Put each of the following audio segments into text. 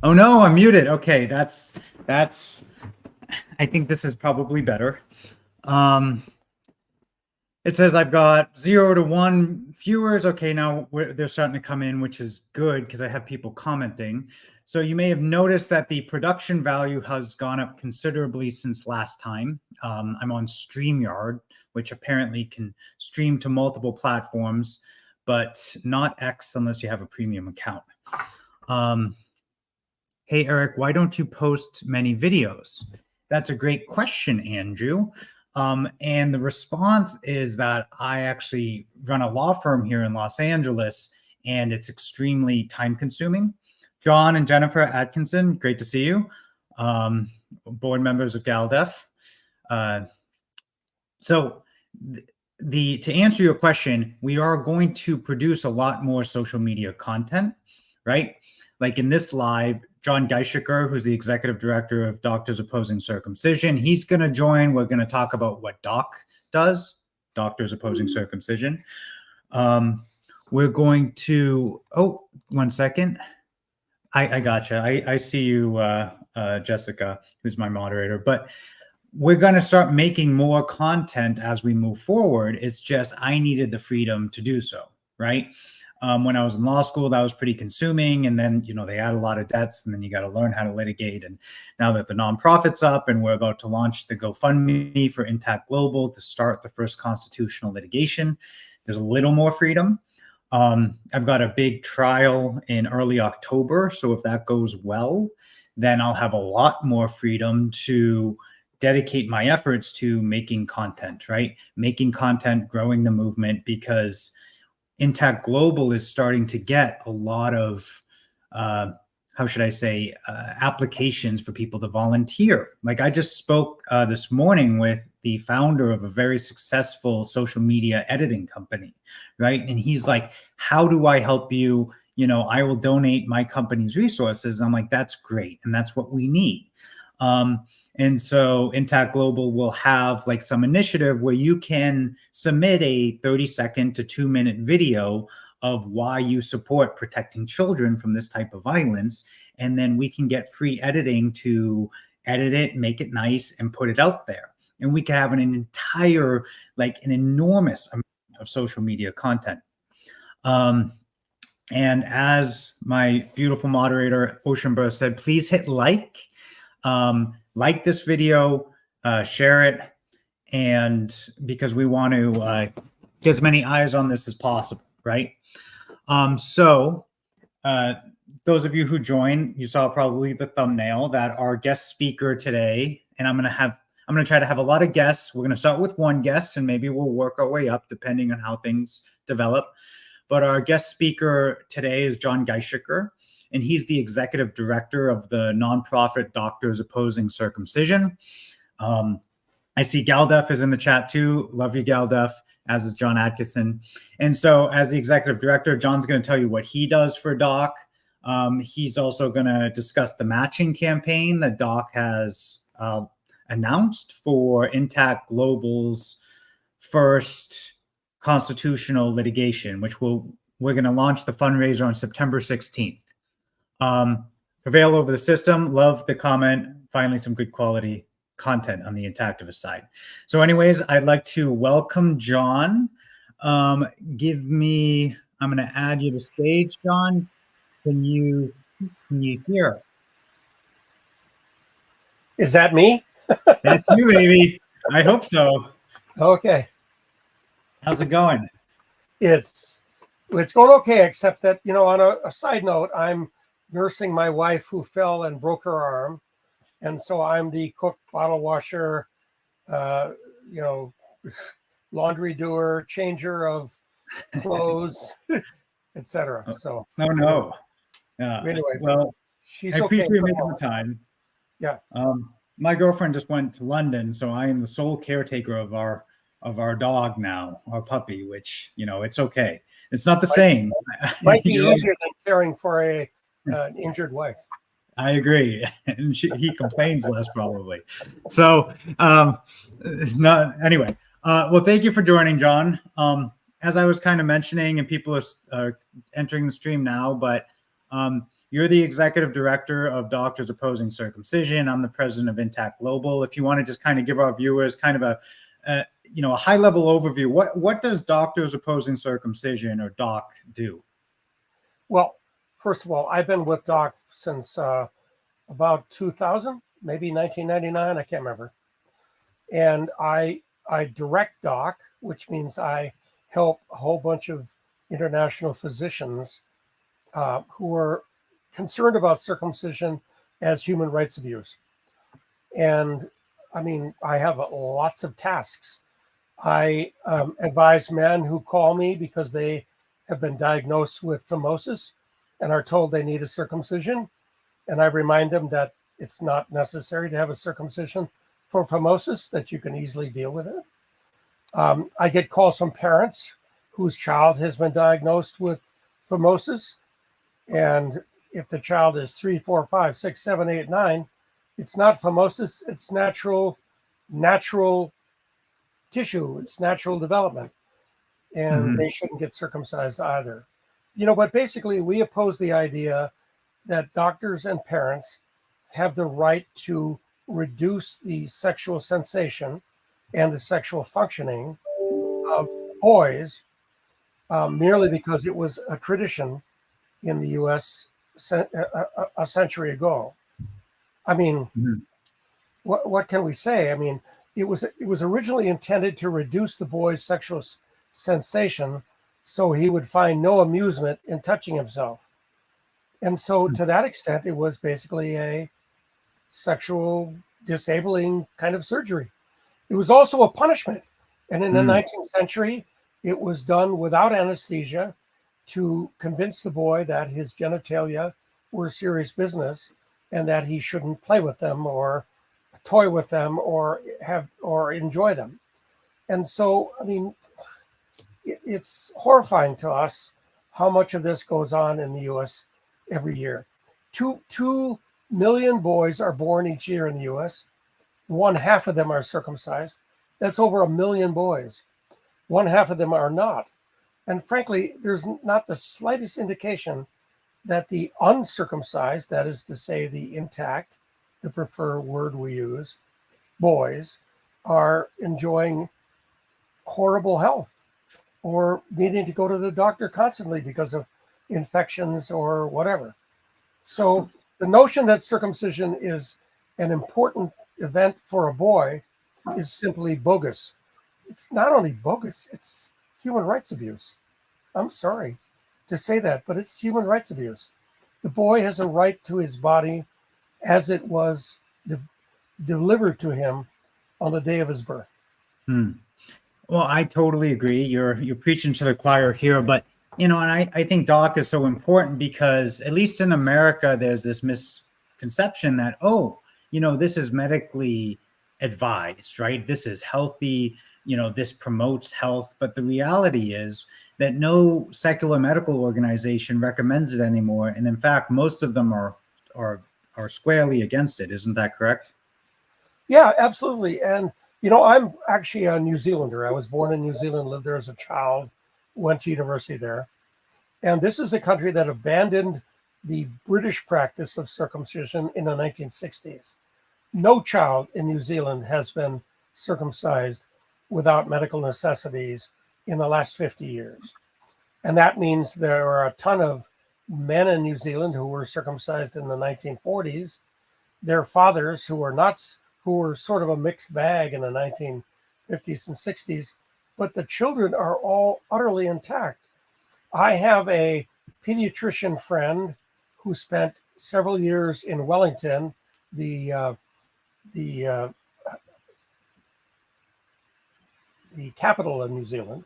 Oh no, I'm muted. Okay, that's I think this is probably better. Um it says I've got 0 to 1 viewers. Okay, now they're starting to come in, which is good because I have people commenting. So you may have noticed that the production value has gone up considerably since last time. I'm on StreamYard, which apparently can stream to multiple platforms, but not X unless you have a premium account. Hey, Eric, why don't you post many videos? That's a great question, Andrew. And the response is that I actually run a law firm here in Los Angeles, and it's extremely time consuming. John and Jennifer Atkinson, great to see you. Board members of GalDef. So to answer your question, we are going to produce a lot more social media content, right? Like in this live, John Geisheker, who's the executive director of Doctors Opposing Circumcision, he's going to join. We're going to talk about what DOC does, Doctors Opposing Circumcision. We're going to, oh, 1 second. I gotcha. I see you, Jessica, who's my moderator. But we're going to start making more content as we move forward. It's just I needed the freedom to do so, right? When I was in law school, that was pretty consuming. And then, they add a lot of debts, and then you got to learn how to litigate. And now that the nonprofit's up and we're about to launch the GoFundMe for Intact Global to start the first constitutional litigation, there's a little more freedom. I've got a big trial in early October. So if that goes well, then I'll have a lot more freedom to dedicate my efforts to making content, right? Making content, growing the movement, because Intact Global is starting to get a lot of, applications for people to volunteer. Like I just spoke this morning with the founder of a very successful social media editing company, right? And he's like, how do I help you? I will donate my company's resources. I'm like, that's great. And that's what we need. And so Intact Global will have like some initiative where you can submit a 30-second to 2-minute video of why you support protecting children from this type of violence. And then we can get free editing to edit it, make it nice, and put it out there. And we can have an entire, like an enormous amount of social media content. And as my beautiful moderator, Ocean Burst, said, please hit like. Like this video, share it, and because we want to get as many eyes on this as possible, right? So those of you who joined, you saw probably the thumbnail that our guest speaker today, and I'm going to try to have a lot of guests. We're going to start with one guest, and maybe we'll work our way up depending on how things develop. But our guest speaker today is John Geisheker, and he's the executive director of the nonprofit Doctors Opposing Circumcision. I see GalDef is in the chat too. Love you, GalDef, as is John Atkinson. And so as the executive director, John's going to tell you what he does for DOC. He's also going to discuss the matching campaign that DOC has announced for Intact Global's first constitutional litigation, which we're going to launch the fundraiser on September 16th. Prevail over the system. Love the comment. Finally, some good quality content on the Intactivist side. So anyways, I'd like to welcome John. I'm going to add you to stage, John. Can you hear us? Is that me? That's you, baby. I hope so. Okay. How's it going? It's going okay, except that, on a side note, I'm nursing my wife who fell and broke her arm. And so I'm the cook, bottle washer, laundry doer, changer of clothes, etc. So no. Anyway, well, she's I appreciate you okay making the time. Yeah. My girlfriend just went to London, so I am the sole caretaker of our dog now, our puppy, which, it's okay. It's not the same. Might be easier than caring for an injured wife. I agree. And he complains less probably. So anyway. Well, thank you for joining, John. As I was kind of mentioning, and people are entering the stream now, but You're the executive director of Doctors Opposing Circumcision. I'm the president of Intact Global. If you want to just kind of give our viewers kind of a high level overview, what does Doctors Opposing Circumcision, or DOC, do? Well, first of all, I've been with DOC since about 2000, maybe 1999. I can't remember. And I direct DOC, which means I help a whole bunch of international physicians who are concerned about circumcision as human rights abuse. And I mean, I have lots of tasks. I advise men who call me because they have been diagnosed with phimosis and are told they need a circumcision. And I remind them that it's not necessary to have a circumcision for phimosis, that you can easily deal with it. I get calls from parents whose child has been diagnosed with phimosis. And if the child is 3, 4, 5, 6, 7, 8, 9, it's not phimosis, it's natural tissue, it's natural development. And they shouldn't get circumcised either. But basically we oppose the idea that doctors and parents have the right to reduce the sexual sensation and the sexual functioning of boys merely because it was a tradition in the U.S. a century ago. I mean, what can we say? I mean, it was originally intended to reduce the boy's sexual sensation so he would find no amusement in touching himself. And so to that extent, it was basically a sexual disabling kind of surgery. It was also a punishment. And in the 19th century, it was done without anesthesia to convince the boy that his genitalia were serious business and that he shouldn't play with them or toy with them or enjoy them. And so, I mean, it's horrifying to us how much of this goes on in the U.S. every year. 2 million boys are born each year in the U.S. 1/2 of them are circumcised. That's over 1 million boys. 1/2 of them are not. And frankly, there's not the slightest indication that the uncircumcised, that is to say the intact, the preferred word we use, boys, are enjoying horrible health or needing to go to the doctor constantly because of infections or whatever. So the notion that circumcision is an important event for a boy is simply bogus. It's not only bogus, it's human rights abuse. I'm sorry to say that, but it's human rights abuse. The boy has a right to his body as it was delivered to him on the day of his birth. Well, I totally agree. You're preaching to the choir here, but and I think DOC is so important because at least in America, there's this misconception that, this is medically advised, right? This is healthy, this promotes health. But the reality is that no secular medical organization recommends it anymore. And in fact, most of them are squarely against it. Isn't that correct? Yeah, absolutely. And, I'm actually a New Zealander. I was born in New Zealand, lived there as a child, went to university there. And this is a country that abandoned the British practice of circumcision in the 1960s. No child in New Zealand has been circumcised without medical necessities in the last 50 years. And that means there are a ton of men in New Zealand who were circumcised in the 1940s. Their fathers who were sort of a mixed bag in the 1950s and 60s, but the children are all utterly intact. I have a pediatrician friend who spent several years in Wellington, the capital of New Zealand,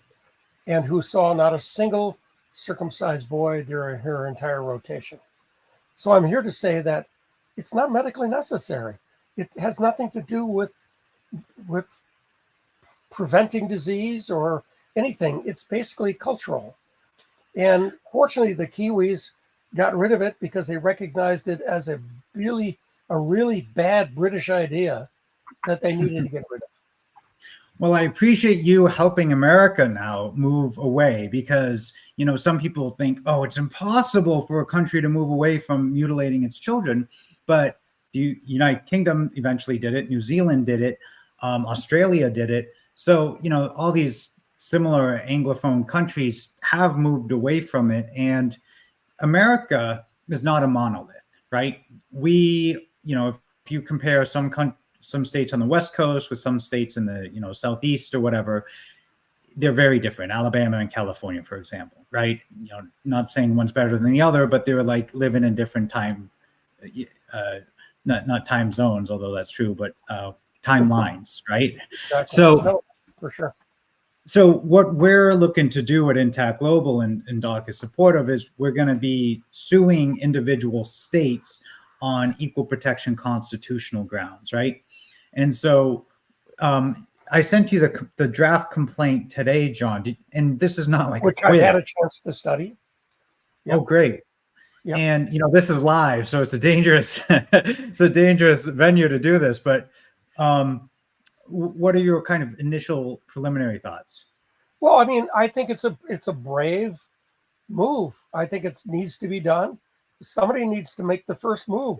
and who saw not a single circumcised boy during her entire rotation. So I'm here to say that it's not medically necessary. It has nothing to do with preventing disease or anything. It's basically cultural. And fortunately, the Kiwis got rid of it because they recognized it as a really bad British idea that they needed to get rid of. Well, I appreciate you helping America now move away because, some people think, oh, it's impossible for a country to move away from mutilating its children. But the United Kingdom eventually did it. New Zealand did it. Australia did it. So, all these similar Anglophone countries have moved away from it. And America is not a monolith, right? If you compare some states on the West Coast with some states in the Southeast or whatever, they're very different. Alabama and California, for example, right? Not saying one's better than the other, but they're like living in different time, not time zones, although that's true, but timelines, right? Exactly. So, no, for sure. So what we're looking to do at Intact Global and Doc is supportive is we're going to be suing individual states on equal protection constitutional grounds, right? And so I sent you the draft complaint today, John, and this is not like Which a quiz. I had a chance to study. Yep. Oh, great. Yep. And this is live, so it's a dangerous venue to do this, but what are your kind of initial preliminary thoughts? Well, I mean, I think it's a brave move. I think it needs to be done. Somebody needs to make the first move.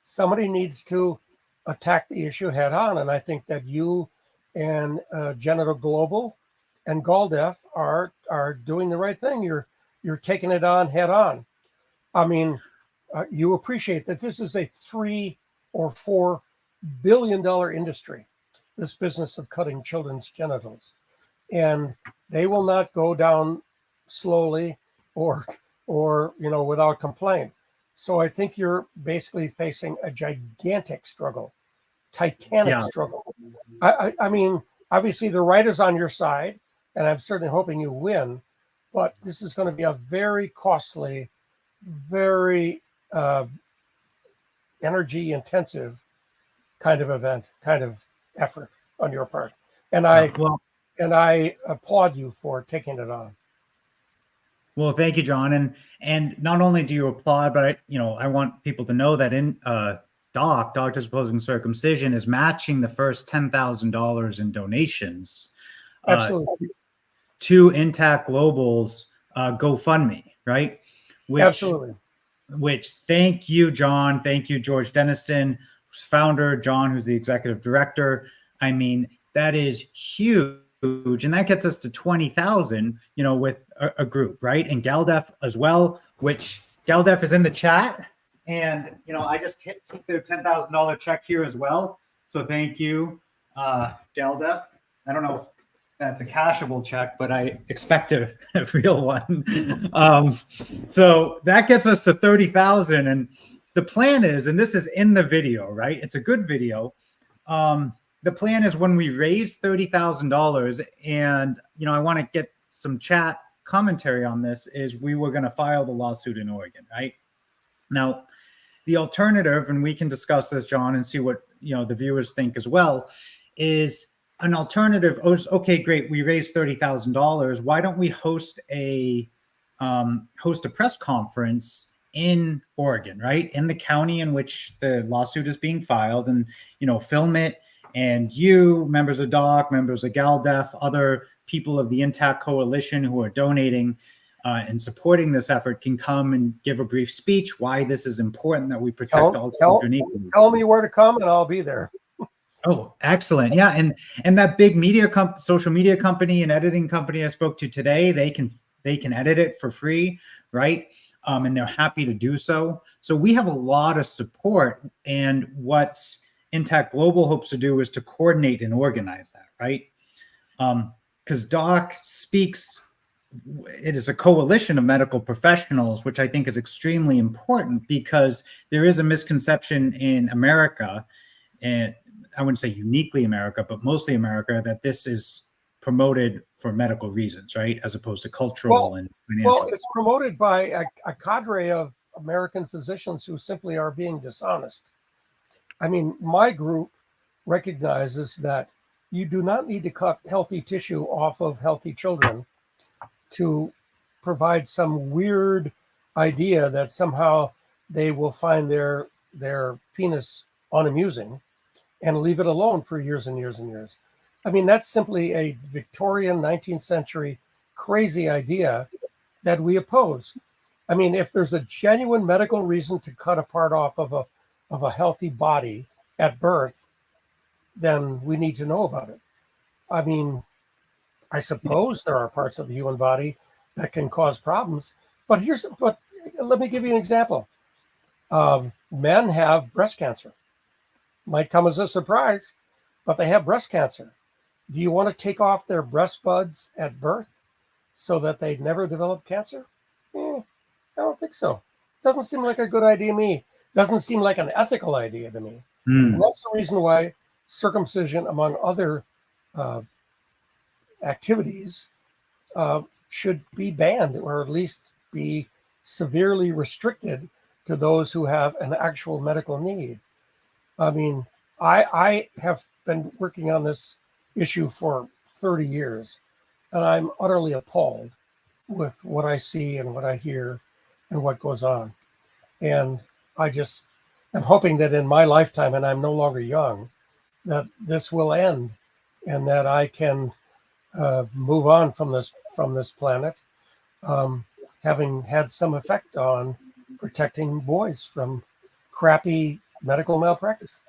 Somebody needs to attack the issue head on. And I think that you and Genital Global and GALDEF are doing the right thing. You're taking it on head on. I mean, you appreciate that this is a $3 or $4 billion industry, this business of cutting children's genitals, and they will not go down slowly or without complaint. So I think you're basically facing a gigantic struggle, titanic struggle. I mean, obviously the right is on your side, and I'm certainly hoping you win, but this is going to be a very costly, very energy intensive kind of event, kind of effort on your part. And I applaud you for taking it on. Well, thank you, John. And not only do you applaud, but I want people to know that in Doctors Opposing Circumcision is matching the first $10,000 in donations Absolutely. To Intact Global's GoFundMe, right? Absolutely. Which thank you, John. Thank you, George Deniston, who's founder, John, who's the executive director. I mean, that is huge. And that gets us to 20,000, with a group, right? And GALDEF as well, which GALDEF is in the chat. And, I just keep their $10,000 check here as well. So thank you, GALDEF. I don't know if that's a cashable check, but I expect a real one. So that gets us to 30,000. And the plan is, and this is in the video, right? It's a good video. The plan is when we raise $30,000, and I want to get some chat commentary on this, is we were going to file the lawsuit in Oregon, right? Now, the alternative, and we can discuss this, John, and see what the viewers think as well, is an alternative. Okay, great, we raised $30,000. Why don't we host a press conference in Oregon, right, in the county in which the lawsuit is being filed, and film it. And you, members of DOC, members of GALDEF, other people of the Intact Coalition who are donating and supporting this effort can come and give a brief speech why this is important that we protect all children equally. Tell me where to come and I'll be there. Oh, excellent. Yeah. And that big social media company and editing company I spoke to today, they can edit it for free, right? And they're happy to do so. So we have a lot of support, and what's Intact Global hopes to do is to coordinate and organize that, right? Because DOC speaks, it is a coalition of medical professionals, which I think is extremely important, because there is a misconception in America, and I wouldn't say uniquely America, but mostly America, that this is promoted for medical reasons, right? As opposed to cultural and financial. Well, it's promoted by a cadre of American physicians who simply are being dishonest. I mean, my group recognizes that you do not need to cut healthy tissue off of healthy children to provide some weird idea that somehow they will find their penis unamusing and leave it alone for years and years and years. I mean, that's simply a Victorian 19th century crazy idea that we oppose. I mean, if there's a genuine medical reason to cut a part off of a healthy body at birth, then we need to know about it. I mean, I suppose there are parts of the human body that can cause problems, but let me give you an example. Men have breast cancer. Might come as a surprise, but they have breast cancer. Do you want to take off their breast buds at birth so that they never develop cancer? I don't think so. Doesn't seem like a good idea to me. Doesn't seem like an ethical idea to me. And that's the reason why circumcision, among other activities, should be banned, or at least be severely restricted to those who have an actual medical need. I mean, I have been working on this issue for 30 years, and I'm utterly appalled with what I see and what I hear and what goes on. And I just am hoping that in my lifetime, and I'm no longer young, that this will end and that I can move on from this planet, having had some effect on protecting boys from crappy medical malpractice.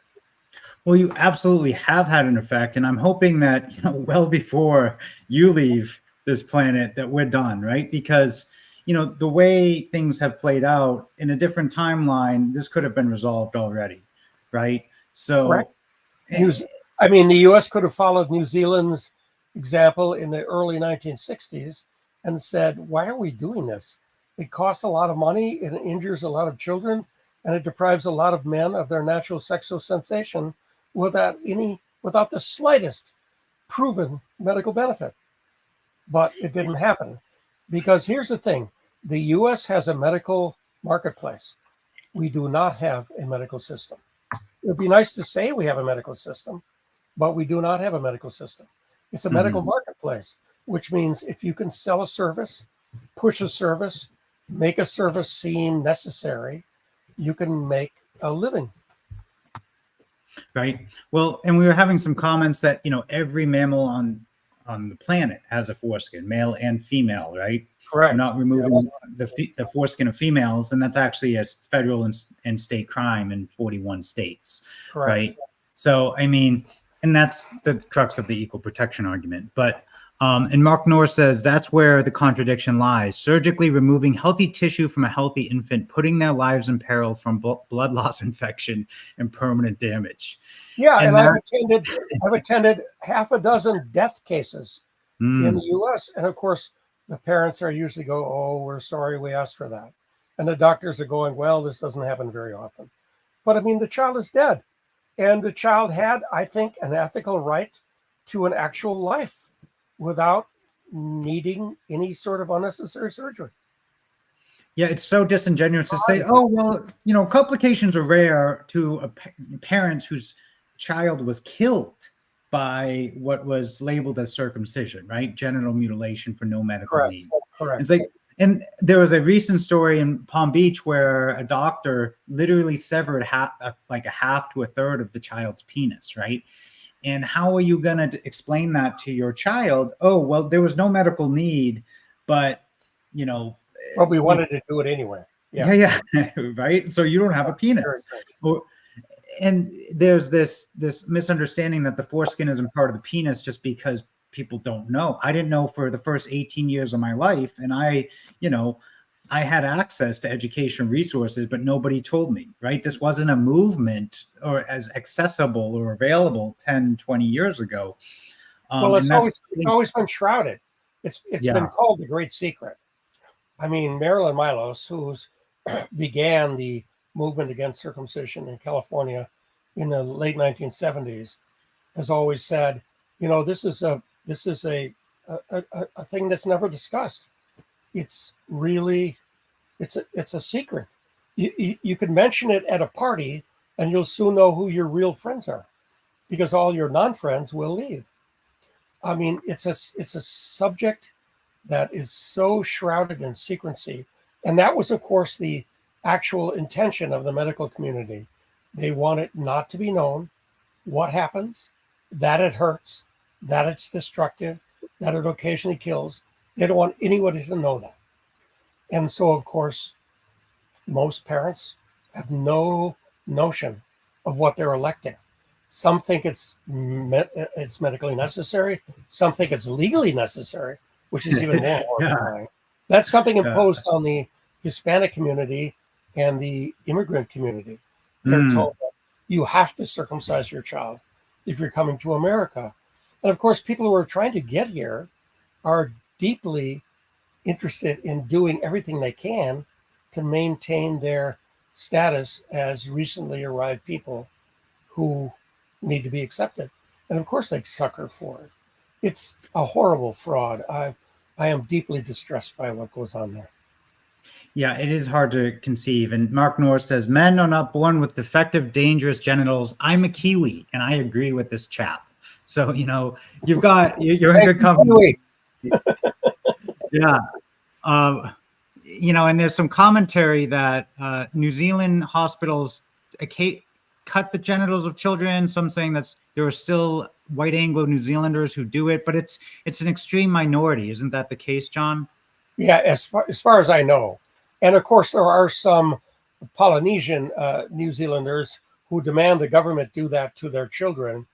Well, you absolutely have had an effect, and I'm hoping that, well before you leave this planet, that we're done, right? Because, the way things have played out in a different timeline, this could have been resolved already, right? So, correct. The U.S. could have followed New Zealand's example in the early 1960s and said, "Why are we doing this? It costs a lot of money, it injures a lot of children, and it deprives a lot of men of their natural sexual sensation without the slightest proven medical benefit." But it didn't happen, because here's the thing: the U.S. has a medical marketplace. We do not have a medical system. It would be nice to say we have a medical system, but we do not have a medical system. It's a medical marketplace, which means if you can sell a service, push a service, make a service seem necessary, you can make a living. Right. Well, and we were having some comments that, every mammal on the planet has a foreskin, male and female, right? Correct. We're not removing the foreskin of females, and that's actually a federal and state crime in 41 states. Correct. Right? So, and that's the crux of the equal protection argument. But and Mark Norris says that's where the contradiction lies: surgically removing healthy tissue from a healthy infant, putting their lives in peril from blood loss, infection, and permanent damage. Yeah, and I've attended half a dozen death cases in the U.S., and of course, the parents are usually go, "Oh, we're sorry, we asked for that," and the doctors are going, "Well, this doesn't happen very often," but the child is dead, and the child had, I think, an ethical right to an actual life without needing any sort of unnecessary surgery. Yeah, it's so disingenuous to say, "Oh, well, complications are rare to parents whose child was killed by what was labeled as circumcision," right? Genital mutilation for no medical need. Correct. It's like, and there was a recent story in Palm Beach where a doctor literally severed a half to a third of the child's penis, right? And how are you going to explain that to your child? Oh, well, there was no medical need, but, But we wanted to do it anyway. Yeah, right? So you don't have a penis. And there's this misunderstanding that the foreskin isn't part of the penis just because people don't know. I didn't know for the first 18 years of my life, and I had access to education resources, but nobody told me, right? This wasn't a movement or as accessible or available 10, 20 years ago. Well, it's always been shrouded. It's been called the great secret. Marilyn Milos, who began the movement against circumcision in California in the late 1970s, has always said, this is a thing that's never discussed. It's really, it's a secret. You can mention it at a party and you'll soon know who your real friends are, because all your non-friends will leave. It's a subject that is so shrouded in secrecy. And that was, of course, the actual intention of the medical community. They want it not to be known what happens, that it hurts, that it's destructive, that it occasionally kills. They don't want anybody to know that. And so, of course, most parents have no notion of what they're electing. Some think it's medically necessary. Some think it's legally necessary, which is even more horrifying. That's something imposed on the Hispanic community and the immigrant community. They're told that you have to circumcise your child if you're coming to America. And of course, people who are trying to get here are deeply interested in doing everything they can to maintain their status as recently arrived people who need to be accepted. And of course they sucker for it. It's a horrible fraud. I am deeply distressed by what goes on there. Yeah, it is hard to conceive. And Mark Norris says, men are not born with defective, dangerous genitals. I'm a Kiwi, and I agree with this chap. So, you're in good company. Yeah. And there's some commentary that New Zealand hospitals cut the genitals of children. Some saying that there are still white Anglo New Zealanders who do it, but it's an extreme minority. Isn't that the case, John? Yeah, as far as I know. And of course, there are some Polynesian New Zealanders who demand the government do that to their children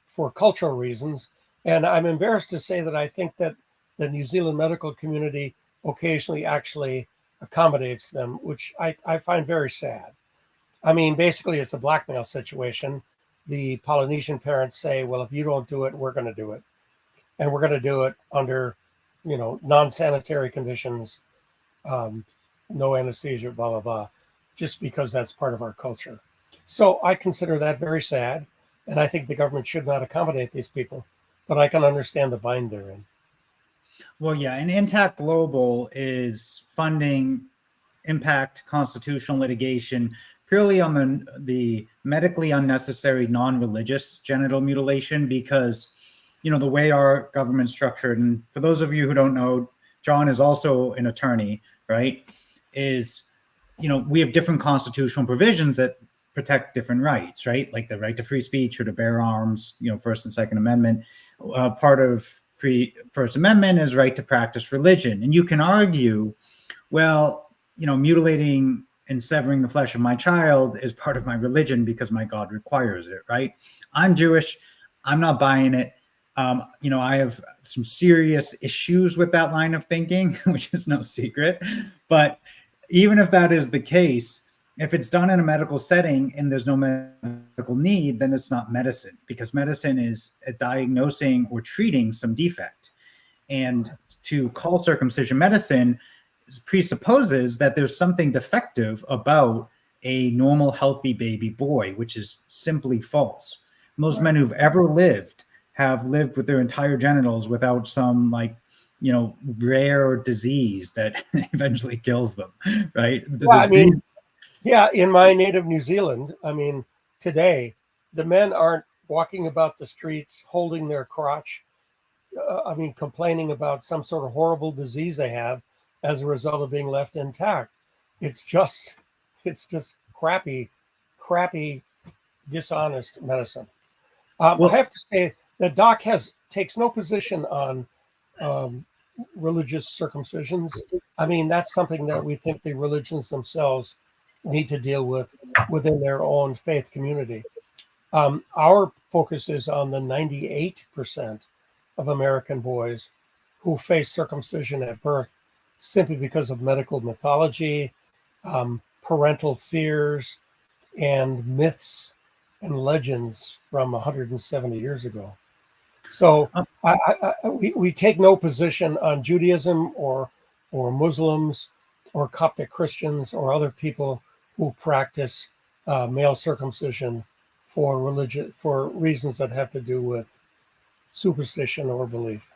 for cultural reasons. And I'm embarrassed to say that I think that the New Zealand medical community occasionally actually accommodates them, which I find very sad. I mean, basically, it's a blackmail situation. The Polynesian parents say, well, if you don't do it, we're going to do it. And we're going to do it under, non-sanitary conditions, no anesthesia, blah, blah, blah, just because that's part of our culture. So I consider that very sad. And I think the government should not accommodate these people. But I can understand the bind they're in. Well, yeah, and Intact Global is funding impact constitutional litigation purely on the medically unnecessary non-religious genital mutilation because, the way our government's structured, and for those of you who don't know, John is also an attorney, right, is, we have different constitutional provisions that protect different rights, right? Like the right to free speech or to bear arms, First and Second Amendment. Part of First Amendment is right to practice religion. And you can argue, well, mutilating and severing the flesh of my child is part of my religion because my God requires it, right? I'm Jewish. I'm not buying it. I have some serious issues with that line of thinking, which is no secret. But even if that is the case, if it's done in a medical setting and there's no medical need, then it's not medicine, because medicine is diagnosing or treating some defect. And to call circumcision medicine presupposes that there's something defective about a normal, healthy baby boy, which is simply false. Most men who've ever lived have lived with their entire genitals without some rare disease that eventually kills them, right? In my native New Zealand, today, the men aren't walking about the streets holding their crotch, complaining about some sort of horrible disease they have as a result of being left intact. It's just crappy, dishonest medicine. I have to say that Doc takes no position on religious circumcisions. That's something that we think the religions themselves need to deal with within their own faith community. Our focus is on the 98% of American boys who face circumcision at birth simply because of medical mythology, parental fears, and myths and legends from 170 years ago. So we take no position on Judaism or Muslims or Coptic Christians or other people who practice male circumcision for reasons that have to do with superstition or belief.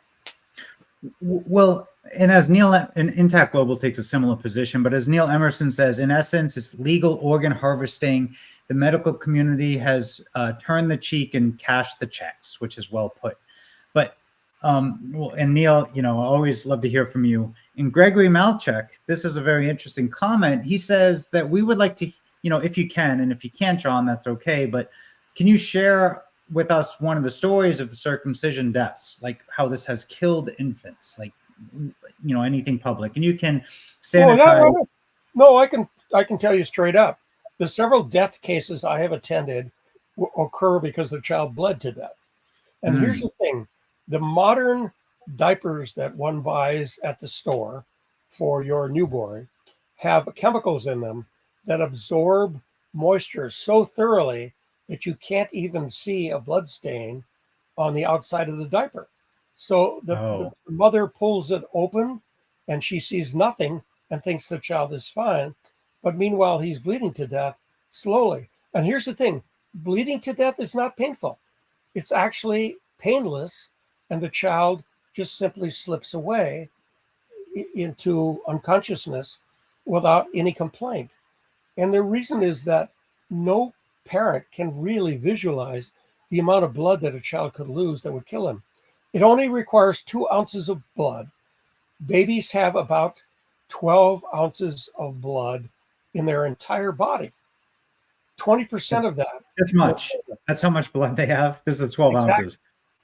Well, and as Neil and Intact Global takes a similar position, but as Neil Emerson says, in essence, it's legal organ harvesting. The medical community has turned the cheek and cashed the checks, which is well put. But and Neil, I always love to hear from you. And Gregory Malchuk, this is a very interesting comment. He says that we would like to, if you can, and if you can't, John, that's okay. But can you share with us one of the stories of the circumcision deaths, like how this has killed infants, like, anything public, and you can Well, sanitize. no, I can tell you straight up. The several death cases I have attended occur because the child bled to death. And here's the thing: the modern diapers that one buys at the store for your newborn have chemicals in them that absorb moisture so thoroughly that you can't even see a blood stain on the outside of the diaper. So the mother pulls it open and she sees nothing and thinks the child is fine. But meanwhile, he's bleeding to death slowly. And here's the thing: bleeding to death is not painful. It's actually painless. And the child just simply slips away into unconsciousness without any complaint. And the reason is that no parent can really visualize the amount of blood that a child could lose that would kill him. It only requires 2 ounces of blood. Babies have about 12 ounces of blood in their entire body. 20% of that. That's much. That's how much blood they have. This is 12 ounces.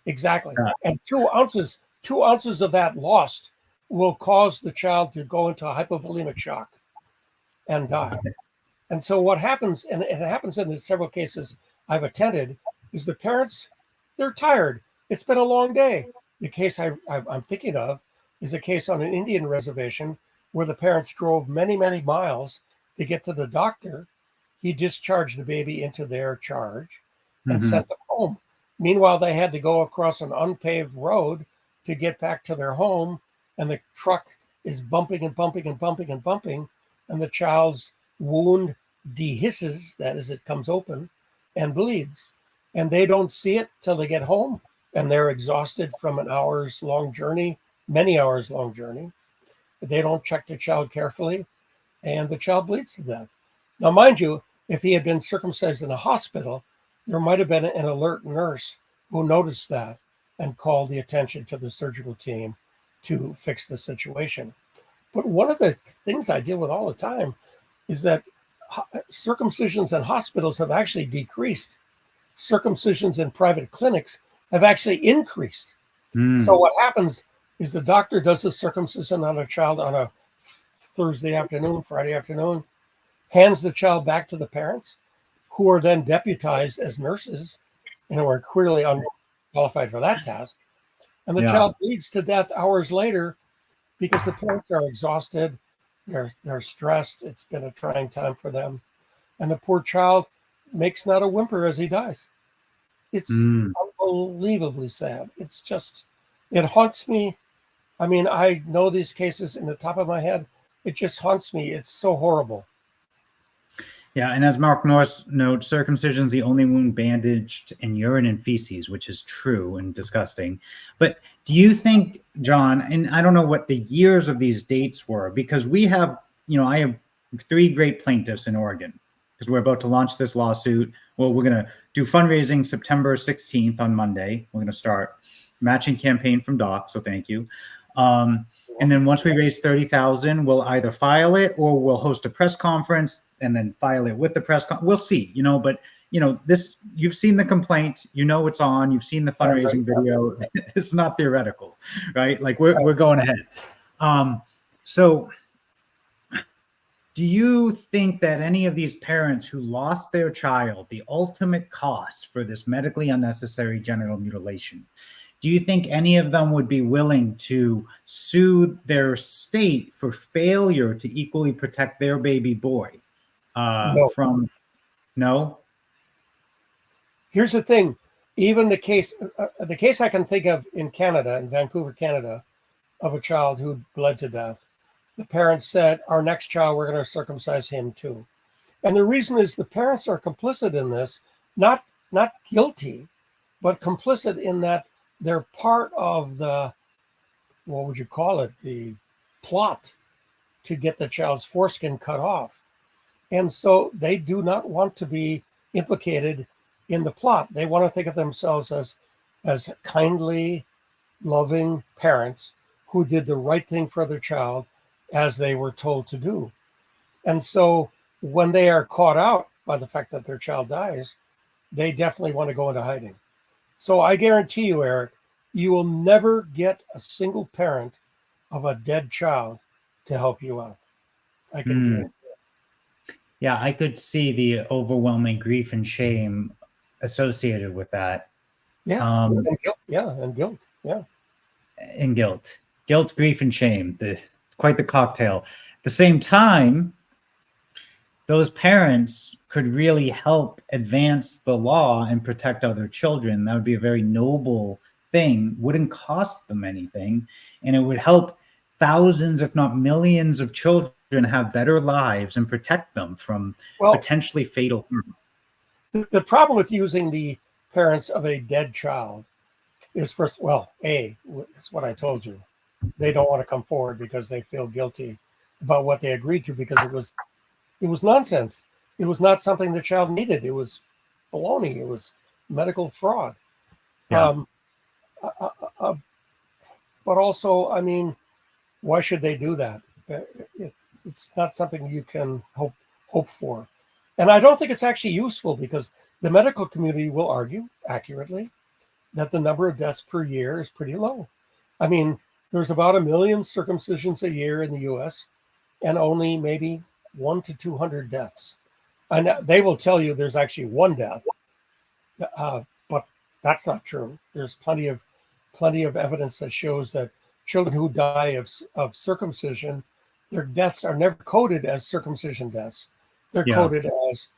Exactly. And 2 ounces of that lost will cause the child to go into a hypovolemic shock and die. And so what happens, and it happens in the several cases I've attended, is the parents, they're tired. It's been a long day. The case I'm thinking of is a case on an Indian reservation where the parents drove many, many miles to get to the doctor. He discharged the baby into their charge and sent them home. Meanwhile, they had to go across an unpaved road to get back to their home, and the truck is bumping and bumping and bumping and bumping, and the child's wound dehisces, that is, it comes open and bleeds. And they don't see it till they get home, and they're exhausted from an hours-long journey, many hours-long journey. They don't check the child carefully, and the child bleeds to death. Now, mind you, if he had been circumcised in a hospital, there might have been an alert nurse who noticed that and called the attention to the surgical team to fix the situation. But one of the things I deal with all the time is that circumcisions in hospitals have actually decreased. Circumcisions in private clinics have actually increased. So what happens is the doctor does the circumcision on a child on a Thursday afternoon, Friday afternoon, hands the child back to the parents, who are then deputized as nurses and who are clearly unqualified for that task. And the child bleeds to death hours later because the parents are exhausted, they're stressed, it's been a trying time for them. And the poor child makes not a whimper as he dies. It's unbelievably sad. It's just, it haunts me. I mean, I know these cases in the top of my head. It just haunts me. It's so horrible. Yeah, and as Mark Norris notes, circumcision is the only wound bandaged in urine and feces, which is true and disgusting. But do you think, John, and I don't know what the years of these dates were, because we have, I have 3 great plaintiffs in Oregon, because we're about to launch this lawsuit. Well, we're going to do fundraising September 16th on Monday. We're going to start matching campaign from Doc, so thank you. And then once we raise 30,000, we'll either file it or we'll host a press conference and then file it with the press we'll see, but this, you've seen the complaint, it's on, you've seen the fundraising video. It's not theoretical, right? Like we're going ahead. So do you think that any of these parents who lost their child, the ultimate cost for this medically unnecessary genital mutilation, do you think any of them would be willing to sue their state for failure to equally protect their baby boy? No? Here's the thing. Even the case I can think of in Canada, in Vancouver, Canada, of a child who bled to death, the parents said, our next child, we're going to circumcise him too. And the reason is the parents are complicit in this, not guilty, but complicit in that they're part of the, what would you call it, the plot to get the child's foreskin cut off. And so they do not want to be implicated in the plot. They want to think of themselves as kindly, loving parents who did the right thing for their child as they were told to do. And so when they are caught out by the fact that their child dies, they definitely want to go into hiding. So I guarantee you, Eric, you will never get a single parent of a dead child to help you out. I can guarantee. Yeah, I could see the overwhelming grief and shame associated with that. Yeah, and guilt. Yeah, and guilt. Yeah, and guilt, grief, and shame. Quite the cocktail. At the same time, those parents could really help advance the law and protect other children. That would be a very noble thing. Wouldn't cost them anything, and it would help thousands, if not millions, of children have better lives and protect them from potentially fatal harm. The problem with using the parents of a dead child is, first, it's what I told you. They don't want to come forward because they feel guilty about what they agreed to, because it was nonsense. It was not something the child needed. It was baloney. It was medical fraud. Yeah. But also, I mean, why should they do that? It's not something you can hope for. And I don't think it's actually useful, because the medical community will argue accurately that the number of deaths per year is pretty low. I mean, there's about 1 million circumcisions a year in the US, and only maybe 100 to 200 deaths. And they will tell you there's actually one death, but that's not true. There's plenty of evidence that shows that children who die of circumcision, their deaths are never coded as circumcision deaths. They're coded as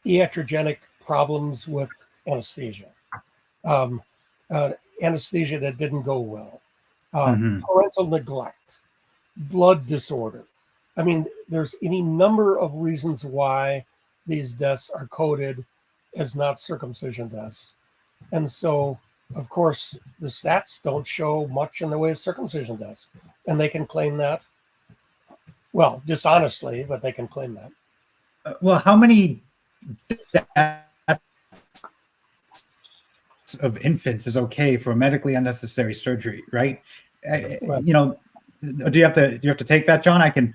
iatrogenic problems with anesthesia, anesthesia that didn't go well, parental neglect, blood disorder. I mean, there's any number of reasons why these deaths are coded as not circumcision deaths. And so, of course, the stats don't show much in the way of circumcision deaths. And they can claim that. Well, dishonestly, but they can claim that. Well, how many deaths of infants is okay for medically unnecessary surgery, right? Right. You know, do you have to take that, John? I can.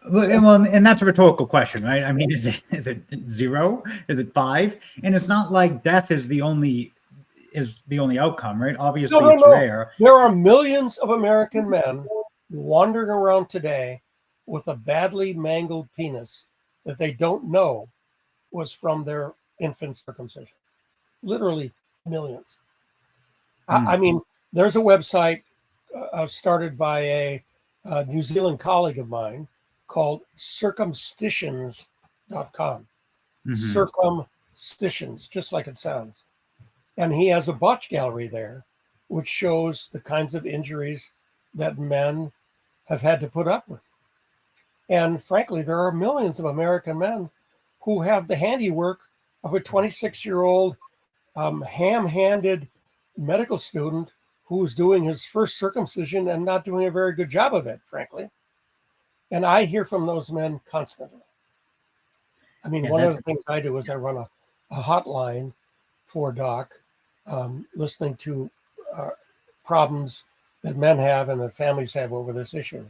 Well, and that's a rhetorical question, right? I mean, is it 0? Is it 5? And it's not like death is the only outcome, right? Obviously, it's rare. There are millions of American men wandering around today with a badly mangled penis that they don't know was from their infant circumcision. Literally millions. I mean, there's a website started by a New Zealand colleague of mine called Circumcisions.com. Circumcisions, just like it sounds. And he has a botch gallery there, which shows the kinds of injuries that men have had to put up with. And frankly, there are millions of American men who have the handiwork of a 26-year-old ham-handed medical student who's doing his first circumcision and not doing a very good job of it, frankly. And I hear from those men constantly. I mean, one of the things I do is I run a hotline for Doc, listening to problems that men have and that families have over this issue.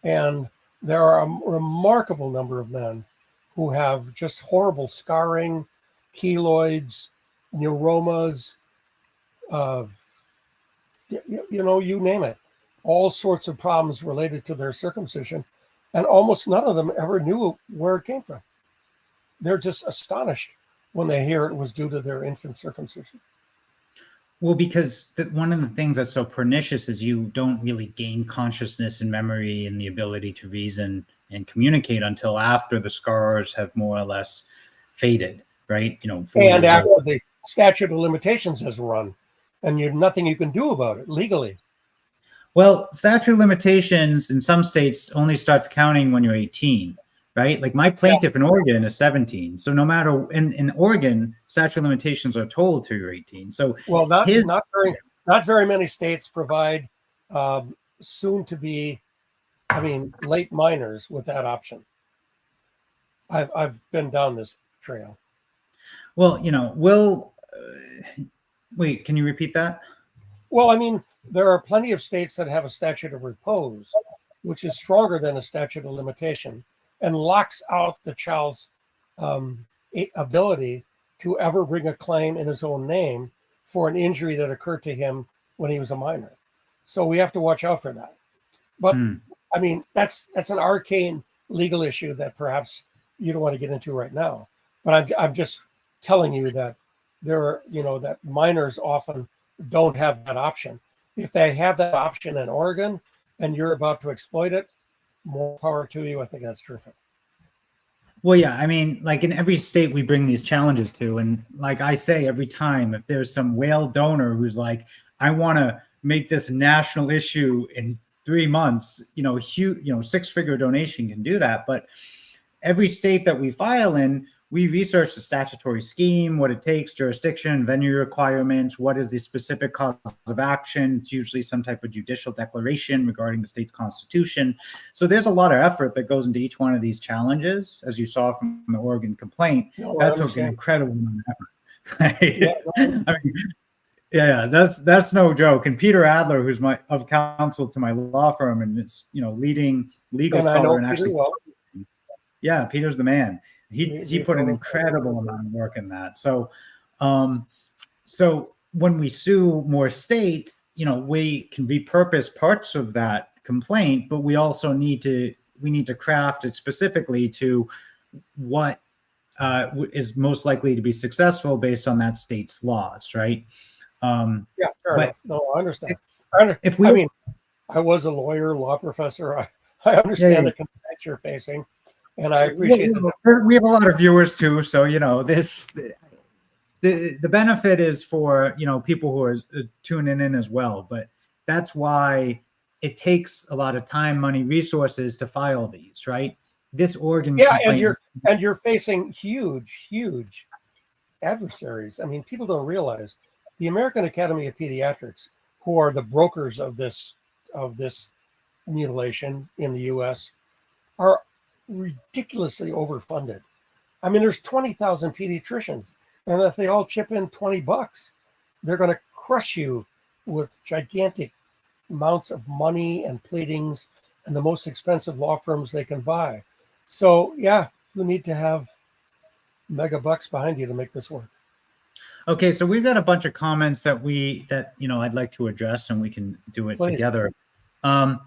And there are a remarkable number of men who have just horrible scarring, keloids, neuromas, you name it, all sorts of problems related to their circumcision. And almost none of them ever knew where it came from. They're just astonished when they hear it was due to their infant circumcision. Well, because one of the things that's so pernicious is you don't really gain consciousness and memory and the ability to reason and communicate until after the scars have more or less faded, right? And after the statute of limitations has run, and nothing you can do about it legally. Well, statute of limitations in some states only starts counting when you're 18, right? Like my plaintiff in Oregon is 17. So no matter in Oregon, statute of limitations are told till you're 18. So not very many states provide soon to be, late minors with that option. I've been down this trail. Well, wait, can you repeat that? Well, there are plenty of states that have a statute of repose, which is stronger than a statute of limitation and locks out the child's ability to ever bring a claim in his own name for an injury that occurred to him when he was a minor. So we have to watch out for that. But I mean, that's an arcane legal issue that perhaps you don't want to get into right now. But I'm just telling you that that minors often don't have that option. If they have that option in Oregon and you're about to exploit it, more power to you. I think that's terrific. Well, yeah, I mean, like in every state we bring these challenges to, and like I say every time, if there's some whale donor who's like, I want to make this national issue in 3 months, huge, 6-figure donation can do that. But every state that we file in, we research the statutory scheme, what it takes, jurisdiction, venue requirements, what is the specific cause of action. It's usually some type of judicial declaration regarding the state's constitution. So there's a lot of effort that goes into each one of these challenges, as you saw from the Oregon complaint. That took an incredible amount of effort. Right? I mean, yeah, that's no joke. And Peter Adler, who's of counsel to my law firm, and it's leading legal scholar, and actually, yeah, Peter's the man. He put an incredible amount of work in that. So, so when we sue more states, we can repurpose parts of that complaint, but we also need to craft it specifically to what is most likely to be successful based on that state's laws, right? Yeah, fair enough. No, I understand. I was a lawyer, law professor. I understand the complaints you're facing. And I appreciate that. We have a lot of viewers too, so the benefit is for people who are tuning in as well. But that's why it takes a lot of time, money, resources to file these, right? This Oregon complaint, and you're facing huge adversaries. I mean, people don't realize the American Academy of Pediatrics, who are the brokers of this mutilation in the U.S., are ridiculously overfunded. I mean, there's 20,000 pediatricians, and if they all chip in $20, they're going to crush you with gigantic amounts of money and pleadings and the most expensive law firms they can buy. So yeah, you need to have mega bucks behind you to make this work. Okay, so we've got a bunch of comments that I'd like to address, and we can do it together. One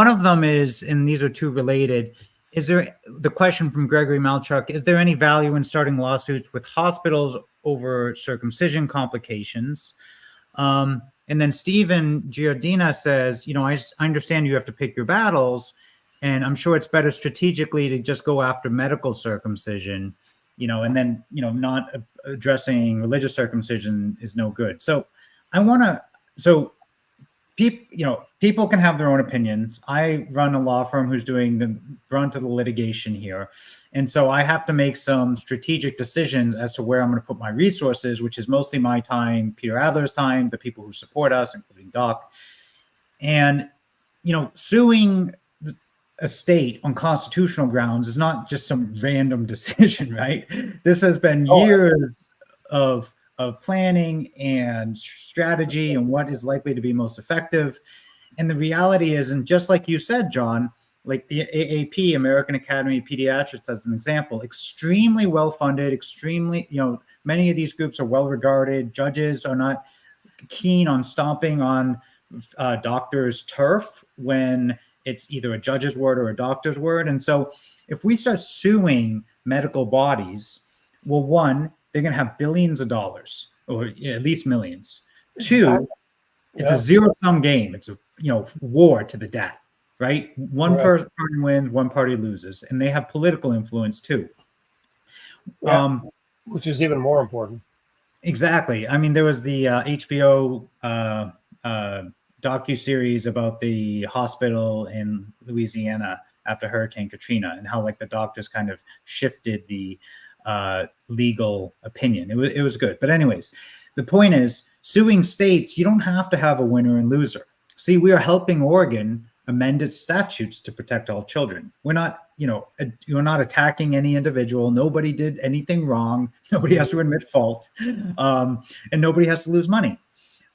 of them is, and these are two related, is there the question from Gregory Malchuk, is there any value in starting lawsuits with hospitals over circumcision complications? And then Stephen Giordina says, I understand you have to pick your battles, and I'm sure it's better strategically to just go after medical circumcision, and then, not addressing religious circumcision is no good. So people can have their own opinions. I run a law firm who's doing the brunt of the litigation here. And so I have to make some strategic decisions as to where I'm going to put my resources, which is mostly my time, Peter Adler's time, the people who support us, including Doc. And, suing a state on constitutional grounds is not just some random decision, right? This has been years of planning and strategy and what is likely to be most effective. And the reality is, and just like you said, John, like the AAP, American Academy of Pediatrics, as an example, extremely well-funded, many of these groups are well-regarded. Judges are not keen on stomping on doctors' turf when it's either a judge's word or a doctor's word. And so if we start suing medical bodies, well, one, they're going to have billions of dollars, or at least millions. Two, it's a zero-sum game. It's a war to the death, right? One party wins, one party loses, and they have political influence too. Which is even more important. Exactly. I mean, there was the HBO docuseries about the hospital in Louisiana after Hurricane Katrina, and how the doctors kind of shifted the legal opinion. It was good. But anyways, the point is, suing states, you don't have to have a winner and loser. See, we are helping Oregon amend its statutes to protect all children. We're not, you're not attacking any individual. Nobody did anything wrong. Nobody has to admit fault. And nobody has to lose money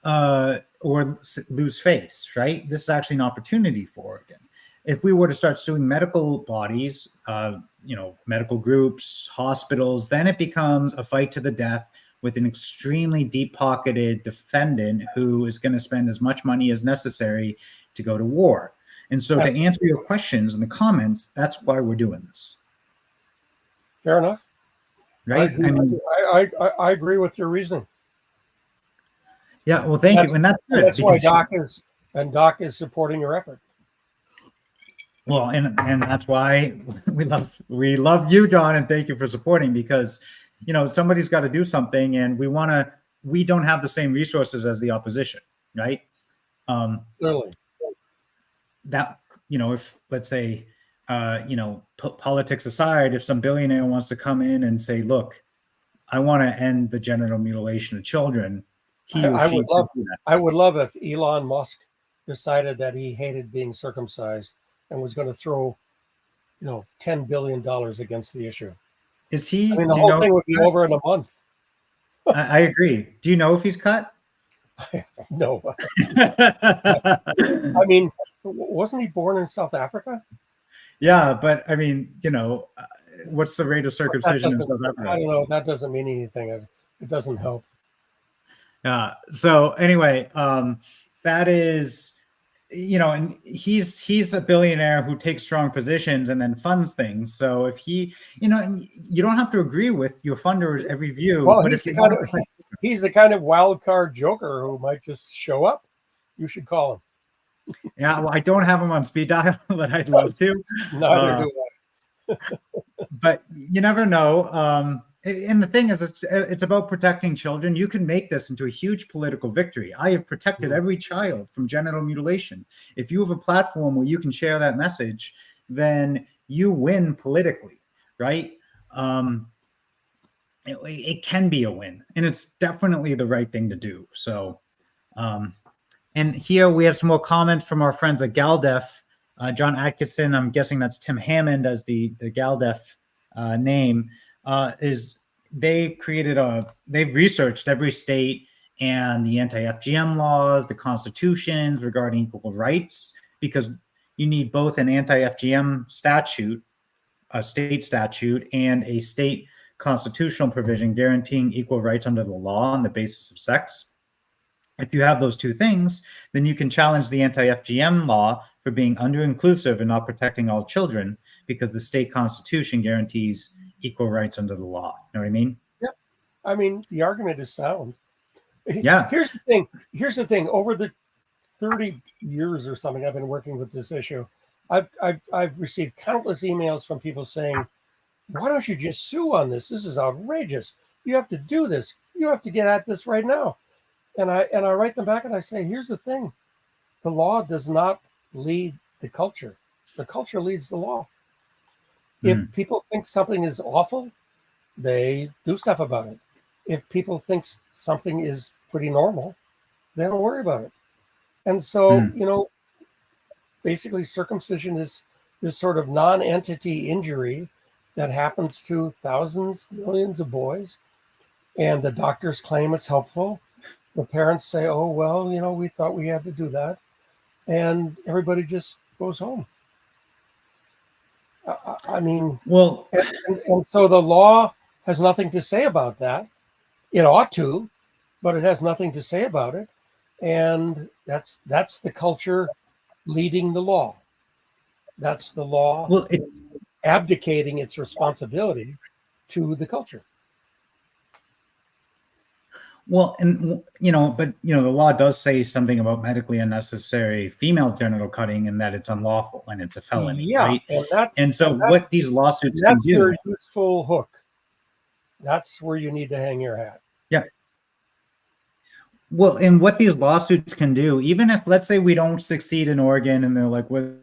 or lose face, right? This is actually an opportunity for Oregon. if we were to start suing medical bodies, medical groups, hospitals, then it becomes a fight to the death with an extremely deep-pocketed defendant who is going to spend as much money as necessary to go to war. And so to answer your questions in the comments, that's why we're doing this. Fair enough. Right? I agree with your reasoning. Yeah, well, thank you. And that's good. That's why Doc is supporting your effort. Well, and that's why we love you, John, and thank you for supporting, because somebody's got to do something, and we don't have the same resources as the opposition, right? Clearly. That, if, let's say, politics aside, if some billionaire wants to come in and say, look, I want to end the genital mutilation of children, I would love if Elon Musk decided that he hated being circumcised and was going to throw, $10 billion against the issue. Is he? I mean, the whole thing would be over in a month. I agree. Do you know if he's cut? No. I mean, wasn't he born in South Africa? Yeah, but I mean, what's the rate of circumcision in South Africa? I don't know. That doesn't mean anything. It doesn't help. Yeah. So anyway, that is, and he's a billionaire who takes strong positions and then funds things. So if he, you don't have to agree with your funder's every view. Well, but he's the kind of wild card joker who might just show up. You should call him. Yeah, well, I don't have him on speed dial, but I'd love to. Neither do I. But you never know. And the thing is, it's about protecting children. You can make this into a huge political victory. I have protected every child from genital mutilation. If you have a platform where you can share that message, then you win politically, right? It can be a win, and it's definitely the right thing to do. So, and here we have some more comments from our friends at GalDef. John Atkinson, I'm guessing that's Tim Hammond as the GalDef name. They've researched every state and the anti-FGM laws, the constitutions regarding equal rights, because you need both an anti-FGM statute, a state statute, and a state constitutional provision guaranteeing equal rights under the law on the basis of sex. If you have those two things, then you can challenge the anti-FGM law for being under-inclusive and not protecting all children, because the state constitution guarantees equal rights under the law. You know what I mean? Yeah. I mean, the argument is sound. Yeah. Here's the thing. Over the 30 years or something I've been working with this issue, I've received countless emails from people saying, why don't you just sue on this? This is outrageous. You have to do this. You have to get at this right now. And I write them back and I say, here's the thing. The law does not lead the culture. The culture leads the law. If people think something is awful, they do stuff about it. If people think something is pretty normal, they don't worry about it. And so, basically circumcision is this sort of non-entity injury that happens to thousands, millions of boys. And the doctors claim it's helpful. The parents say, oh, well, we thought we had to do that. And everybody just goes home. I mean, well, and so the law has nothing to say about that. It ought to, but it has nothing to say about it. And that's the culture leading the law. That's the law abdicating its responsibility to the culture. Well, and but the law does say something about medically unnecessary female genital cutting, and that it's unlawful and it's a felony, right? And so what these lawsuits can do. That's your useful hook. That's where you need to hang your hat. Yeah. Well, and what these lawsuits can do, even if, let's say, we don't succeed in Oregon, and they're like, we're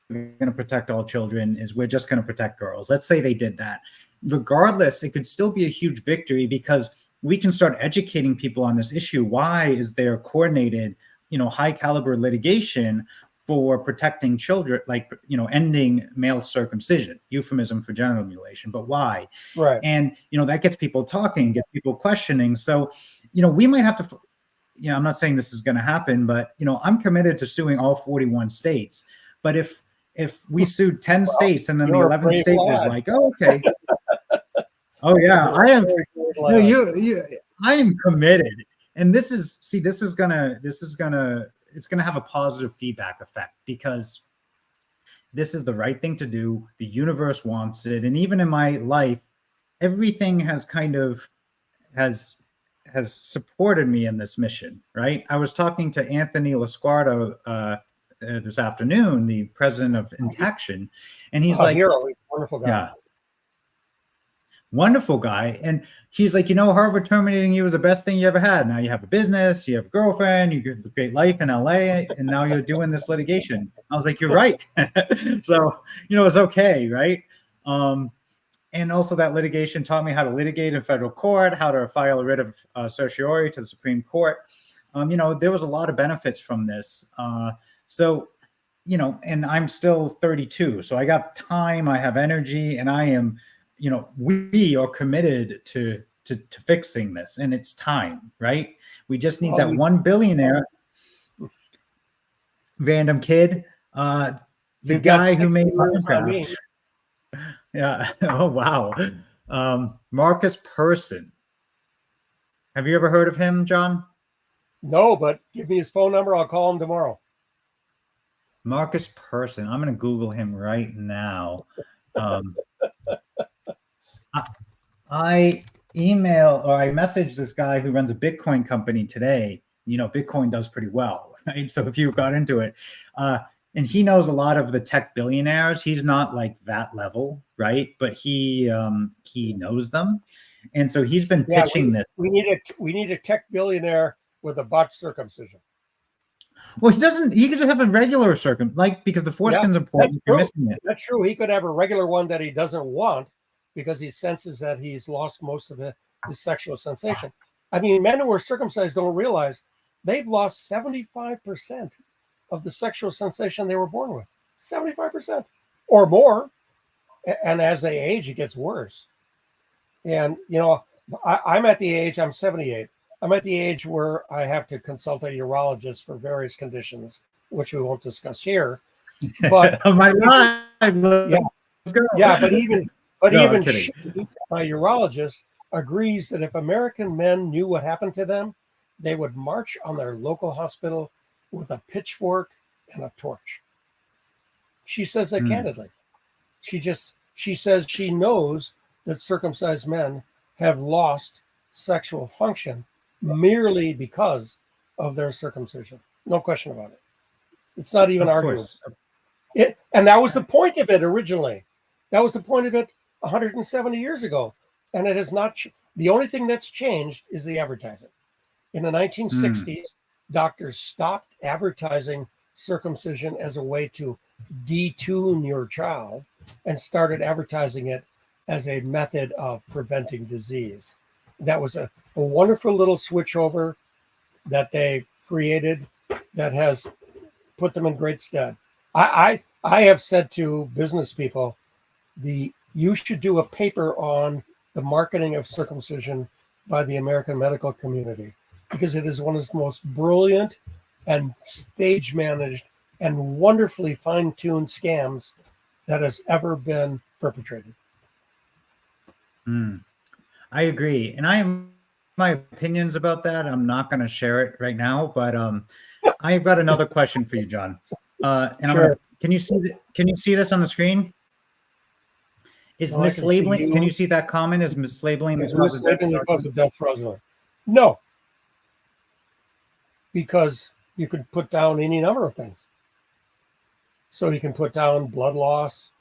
going to protect all children, is we're just going to protect girls. Let's say they did that. Regardless, it could still be a huge victory, because we can start educating people on this issue. Why is there coordinated, high caliber litigation for protecting children, like, ending male circumcision, euphemism for genital mutilation, but why? Right. And, that gets people talking, gets people questioning. So, we might have to, I'm not saying this is going to happen, but, I'm committed to suing all 41 states. But if if we sued 10 states and then the you're a 11th brave state was lad. like, oh, okay. Oh yeah, You're I a am. very brave No, lad. I am committed. And it's gonna have a positive feedback effect, because this is the right thing to do. The universe wants it. And even in my life, everything has kind of has supported me in this mission, right? I was talking to Anthony Lasquardo this afternoon, the president of Intaction, and he's like, hero, he's a wonderful guy. yeah, wonderful guy. And he's like, Harvard terminating you was the best thing you ever had. Now you have a business, you have a girlfriend, you get a great life in LA, and now you're doing this litigation. I was like, you're right. So, it's okay, right? And also that litigation taught me how to litigate in federal court, how to file a writ of certiorari to the Supreme Court. There was a lot of benefits from this. So, and I'm still 32, so I got time, I have energy, and I am, we are committed to fixing this, and it's time, right? We just need that one billionaire, random kid, the guy who made Minecraft. Yeah. Oh, wow. Marcus Persson. Have you ever heard of him, John? No, but give me his phone number. I'll call him tomorrow. Marcus Persson. I'm going to Google him right now. I messaged this guy who runs a Bitcoin company today. Bitcoin does pretty well, right? So if you got into it, and he knows a lot of the tech billionaires. He's not like that level, right? But he knows them, and so he's been pitching this. We need a tech billionaire with a botched circumcision. Well, he doesn't. He could just have a regular because the foreskin's important. If you're missing it. That's true. He could have a regular one that he doesn't want because he senses that he's lost most of his sexual sensation. I mean, men who are circumcised don't realize they've lost 75% of the sexual sensation they were born with. 75% or more. And as they age, it gets worse. And, I'm at the age, I'm 78. I'm at the age where I have to consult a urologist for various conditions, which we won't discuss here. But my life. But even my urologist agrees that if American men knew what happened to them, they would march on their local hospital with a pitchfork and a torch. She says that candidly. She says she knows that circumcised men have lost sexual function merely because of their circumcision. No question about it. It's not even arguable. And that was the point of it originally. That was the point of it 170 years ago. And it has not. The only thing that's changed is the advertising. In the 1960s, doctors stopped advertising circumcision as a way to detune your child and started advertising it as a method of preventing disease. That was a wonderful little switchover that they created that has put them in great stead. I have said to business people, you should do a paper on the marketing of circumcision by the American medical community, because it is one of the most brilliant and stage managed and wonderfully fine-tuned scams that has ever been perpetrated. I agree. And I have my opinions about that. I'm not going to share it right now, but I've got another question for you, John. Sure. Can you see this on the screen? Is mislabeling? Can you see that comment? Is mislabeling the cause of death fraudulent? No, because you could put down any number of things. So you can put down blood loss,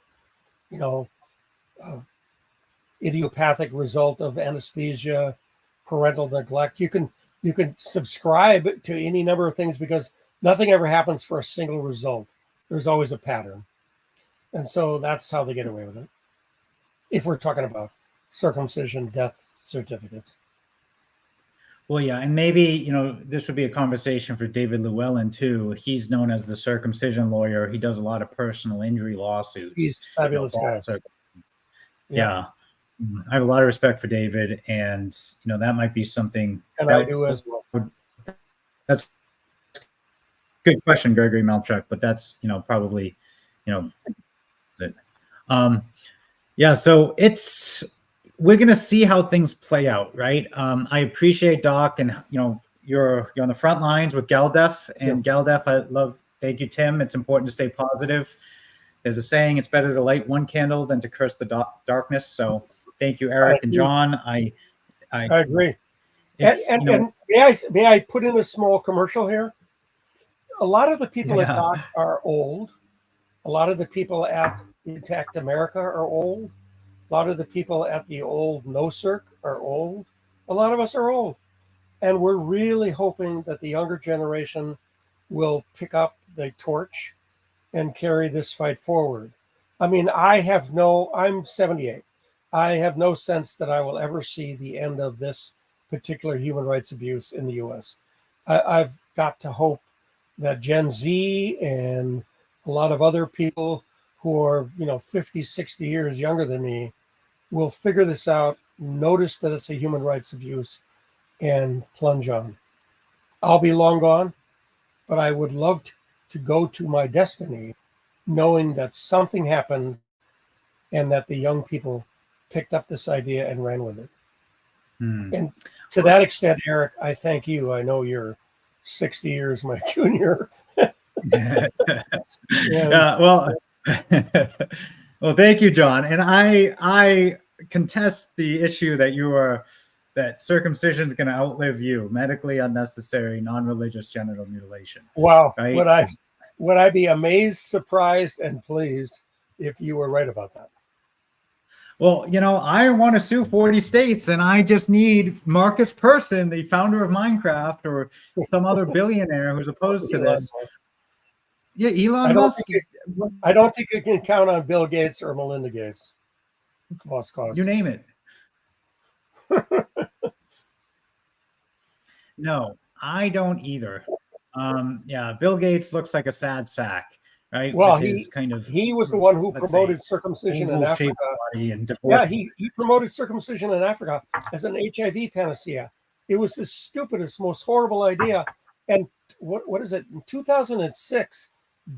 idiopathic result of anesthesia, parental neglect. You can subscribe to any number of things because nothing ever happens for a single result. There's always a pattern. And so that's how they get away with it. If we're talking about circumcision death certificates. Well, yeah, and maybe, this would be a conversation for David Llewellyn too. He's known as the circumcision lawyer. He does a lot of personal injury lawsuits. He's fabulous guy. Yeah. I have a lot of respect for David, and that might be something. And I do as well. That's a good question, Gregory Melchuk, but that's probably you know, yeah, so we're gonna see how things play out, right? I appreciate Doc, and you're on the front lines with GalDef and GalDef. Thank you, Tim. It's important to stay positive. There's a saying: it's better to light one candle than to curse the darkness. So thank you, Eric and John. I agree. And may I put in a small commercial here? A lot of the people at Doc are old. A lot of the people at Intact America are old. A lot of the people at the old NoCirc are old. A lot of us are old. And we're really hoping that the younger generation will pick up the torch and carry this fight forward. I mean, I'm 78. I have no sense that I will ever see the end of this particular human rights abuse in the US. I've got to hope that Gen Z and a lot of other people who are, 50, 60 years younger than me will figure this out, notice that it's a human rights abuse, and plunge on. I'll be long gone, but I would love to go to my destiny knowing that something happened and that the young people picked up this idea and ran with it. And to that extent, Eric, I thank you. I know you're 60 years my junior. Well, thank you, John. And I contest the issue that circumcision is going to outlive you. Medically unnecessary, non-religious genital mutilation. Wow. Right? Would I be amazed, surprised, and pleased if you were right about that? Well, I want to sue 40 states, and I just need Marcus Persson, the founder of Minecraft, or some other billionaire who's opposed to this. Yeah, Elon Musk. I don't think you can count on Bill Gates or Melinda Gates. Lost cause. You name it. No, I don't either. Bill Gates looks like a sad sack, right? Well, he was the one who promoted circumcision in Africa. He promoted circumcision in Africa as an HIV panacea. It was the stupidest, most horrible idea. And what is it? In 2006,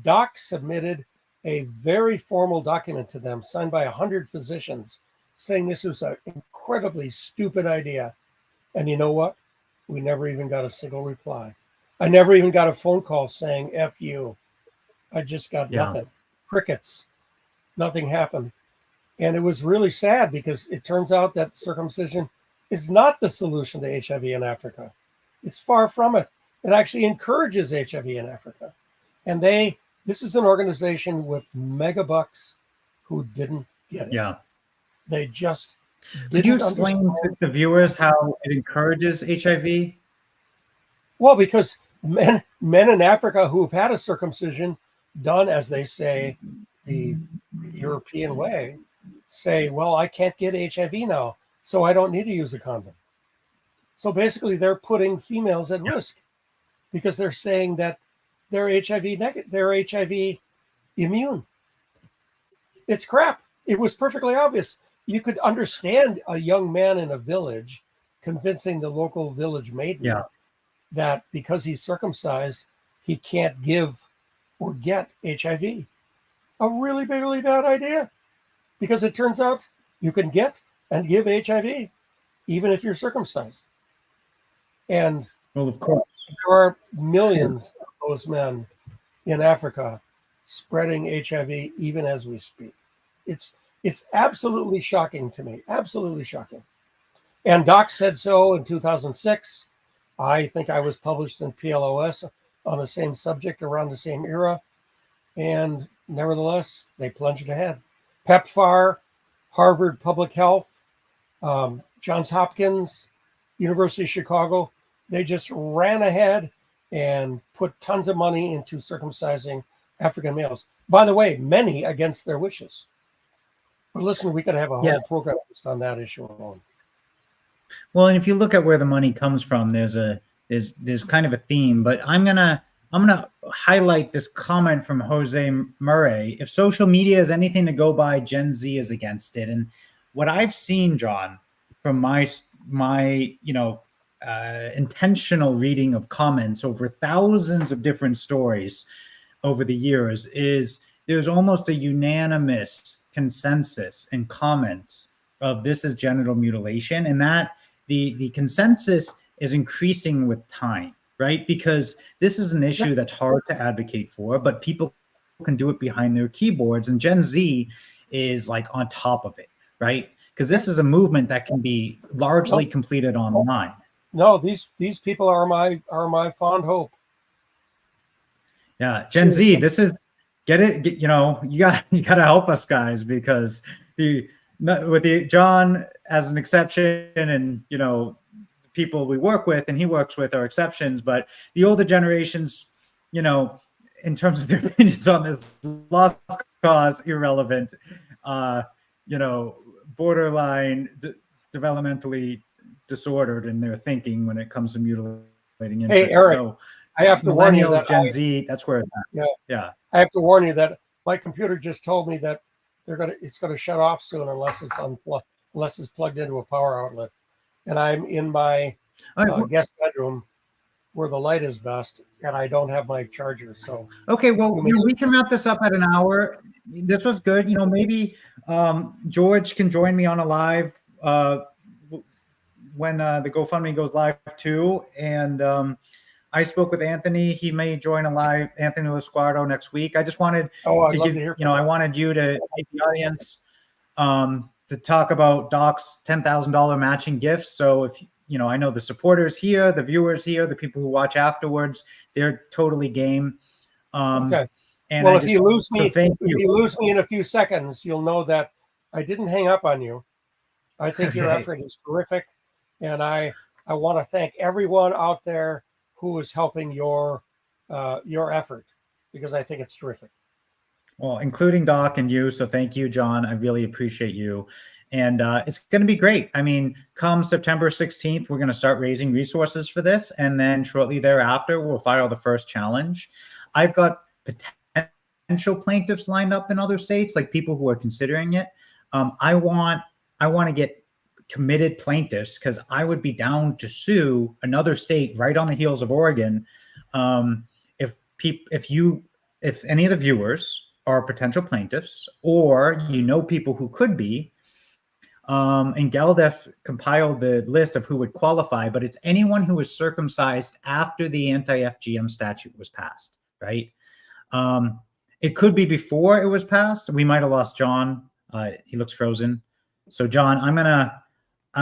Doc submitted a very formal document to them, signed by 100 physicians, saying this was an incredibly stupid idea. And you know what? We never even got a single reply. I never even got a phone call saying F you. I just got nothing. Crickets. Nothing happened. And it was really sad because it turns out that circumcision is not the solution to HIV in Africa. It's far from it. It actually encourages HIV in Africa. And this is an organization with mega bucks who didn't get it. Yeah. They just Could you explain to the viewers how it encourages HIV? Well, because men in Africa who've had a circumcision done, as they say, the European way, say, well, I can't get HIV now, so I don't need to use a condom. So basically, they're putting females at risk because they're saying that they're HIV negative, they're HIV immune. It's crap. It was perfectly obvious. You could understand a young man in a village convincing the local village maiden that because he's circumcised, he can't give or get HIV. A really, really bad idea, because it turns out you can get and give HIV even if you're circumcised. And well, of course, there are millions of those men in Africa spreading HIV even as we speak. It's absolutely shocking to me, absolutely shocking. And Doc said so in 2006. I think I was published in PLOS on the same subject around the same era. And nevertheless, they plunged ahead. PEPFAR, Harvard Public Health, Johns Hopkins, University of Chicago, they just ran ahead and put tons of money into circumcising African males. By the way, many against their wishes. But listen, we could have a whole program just on that issue alone. Well, and if you look at where the money comes from, there's kind of a theme. But I'm gonna highlight this comment from Jose Murray. If social media is anything to go by, Gen Z is against it. And what I've seen, John, from my intentional reading of comments over thousands of different stories over the years, is there's almost a unanimous consensus in comments of this is genital mutilation, and that the consensus is increasing with time, right? Because this is an issue that's hard to advocate for, but people can do it behind their keyboards, and Gen Z is like on top of it, right? Because this is a movement that can be largely completed online. No, these people are my fond hope. Yeah, Gen Z, this is you got to help us, guys, because with the John as an exception, and people we work with and he works with are exceptions, but the older generations, in terms of their opinions on this, lost cause, irrelevant, borderline developmentally disordered in their thinking when it comes to mutilating infants. Hey, Eric, so I have to warn you that Gen Z, that's where it's at. Yeah. I have to warn you that my computer just told me that it's gonna shut off soon unless it's plugged into a power outlet, and I'm in my guest bedroom where the light is best, and I don't have my charger. So okay, well, we can wrap this up at an hour. This was good. Maybe George can join me on a live when the GoFundMe goes live too. And I spoke with Anthony. He may join a live, Anthony Lasquardo, next week. I just wanted to give, I wanted you to take the audience to talk about Doc's $10,000 matching gifts. So if I know the supporters here, the viewers here, the people who watch afterwards, they're totally game. Okay. And well, if you lose me in a few seconds, you'll know that I didn't hang up on you. I think your effort is terrific, and I want to thank everyone out there who is helping your effort, because I think it's terrific. Well, including Doc and you. So thank you, John. I really appreciate you. And it's going to be great. I mean, come September 16th, we're going to start raising resources for this. And then shortly thereafter, we'll file the first challenge. I've got potential plaintiffs lined up in other states, like people who are considering it. I want to get committed plaintiffs, because I would be down to sue another state right on the heels of Oregon. If any of the viewers are potential plaintiffs, or people who could be, and GALDEF compiled the list of who would qualify, but it's anyone who was circumcised after the anti-FGM statute was passed, right? It could be before it was passed. We might have lost John. He looks frozen. So John, I'm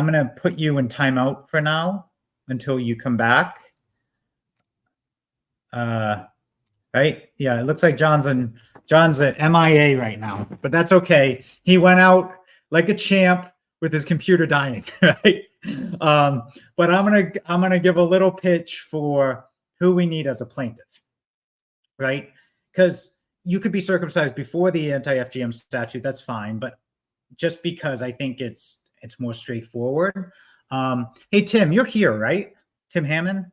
gonna put you in timeout for now until you come back. Right? Yeah, it looks like John's at MIA right now, but that's okay. He went out like a champ with his computer dying, right? But I'm gonna give a little pitch for who we need as a plaintiff, right? Because you could be circumcised before the anti-FGM statute, that's fine, but just because I think it's more straightforward. Hey Tim, you're here, right? Tim Hammond.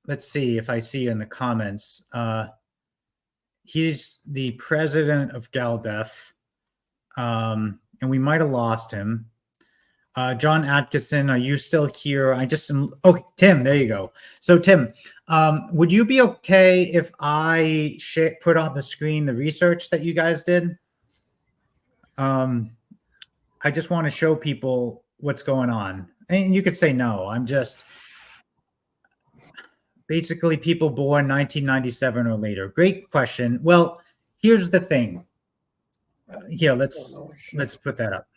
Let's see if I see you in the comments. He's the president of GALDEF, and we might have lost him. John Atkinson, are you still here? Okay, Tim, there you go. So Tim, would you be okay if I put on the screen the research that you guys did? I just want to show people what's going on. And you could say no. I'm just basically people born 1997 or later. Great question. Well, here's the thing. Here, let's put that up.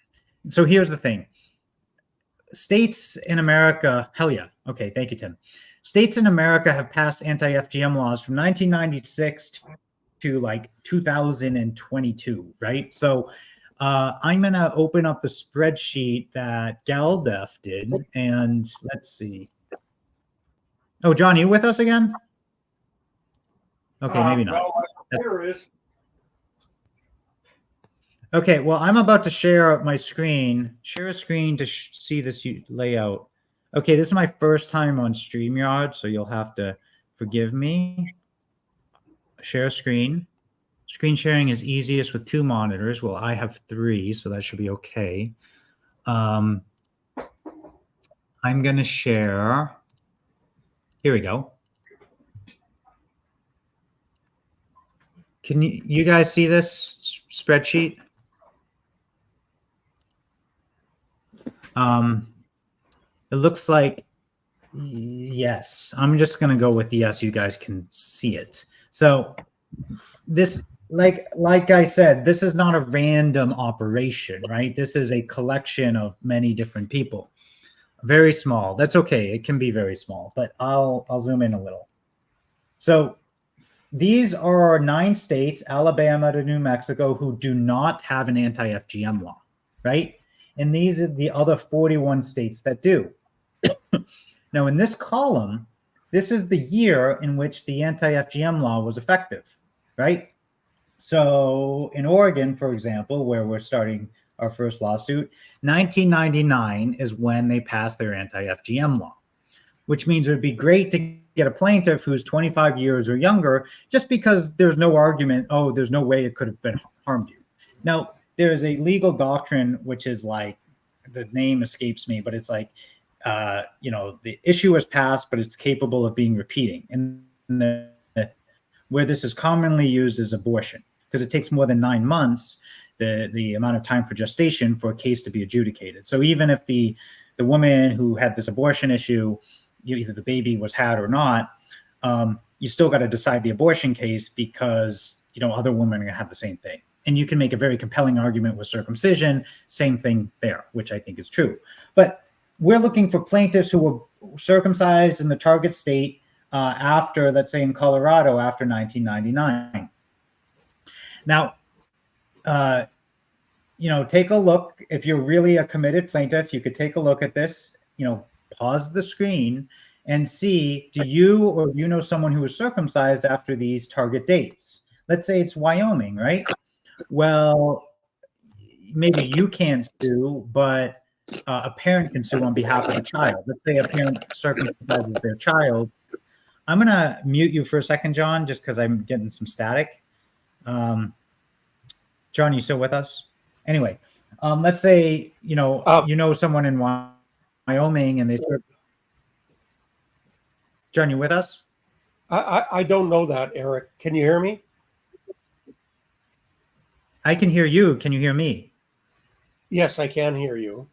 So here's the thing. States in America, hell yeah. Okay, thank you, Tim. States in America have passed anti-FGM laws from 1996 to like 2022, right? So I'm going to open up the spreadsheet that GALDEF did, and let's see. Oh, John, are you with us again? Okay, maybe not. Well, my computer is. Okay, well, I'm about to share my screen. Share a screen to see this layout. Okay, this is my first time on StreamYard, so you'll have to forgive me. Share a screen. Screen sharing is easiest with 2 monitors. Well, I have 3, so that should be okay. I'm going to share. Here we go. Can you guys see this spreadsheet? It looks like yes. I'm just going to go with yes. You guys can see it. So this, like I said, this is not a random operation, right? This is a collection of many different people. Very small. That's okay. It can be very small, but I'll zoom in a little. So these are 9 states, Alabama to New Mexico, who do not have an anti-FGM law, right? And these are the other 41 states that do. Now, in this column, this is the year in which the anti-FGM law was effective, right? So in Oregon, for example, where we're starting our first lawsuit, 1999 is when they passed their anti-FGM law, which means it would be great to get a plaintiff who's 25 years or younger, just because there's no argument, oh, there's no way it could have been harmed you. Now, there is a legal doctrine, which is like, the name escapes me, but it's like, the issue was passed, but it's capable of being repeating. And where this is commonly used is abortion, because it takes more than 9 months, the amount of time for gestation, for a case to be adjudicated. So even if the woman who had this abortion issue, either the baby was had or not, you still got to decide the abortion case, because other women are going to have the same thing. And you can make a very compelling argument with circumcision, same thing there, which I think is true. But we're looking for plaintiffs who were circumcised in the target state after, let's say in Colorado, after 1999. Now, take a look. If you're really a committed plaintiff, you could take a look at this, pause the screen and see, do you know someone who was circumcised after these target dates? Let's say it's Wyoming, right? Well, maybe you can't sue, but a parent can sue on behalf of a child. Let's say a parent circumcises their child. I'm going to mute you for a second, John, just because I'm getting some static. John, you still with us? Anyway, let's say, someone in Wyoming and they John, you with us? I don't know that, Eric. Can you hear me? I can hear you. Can you hear me? Yes, I can hear you.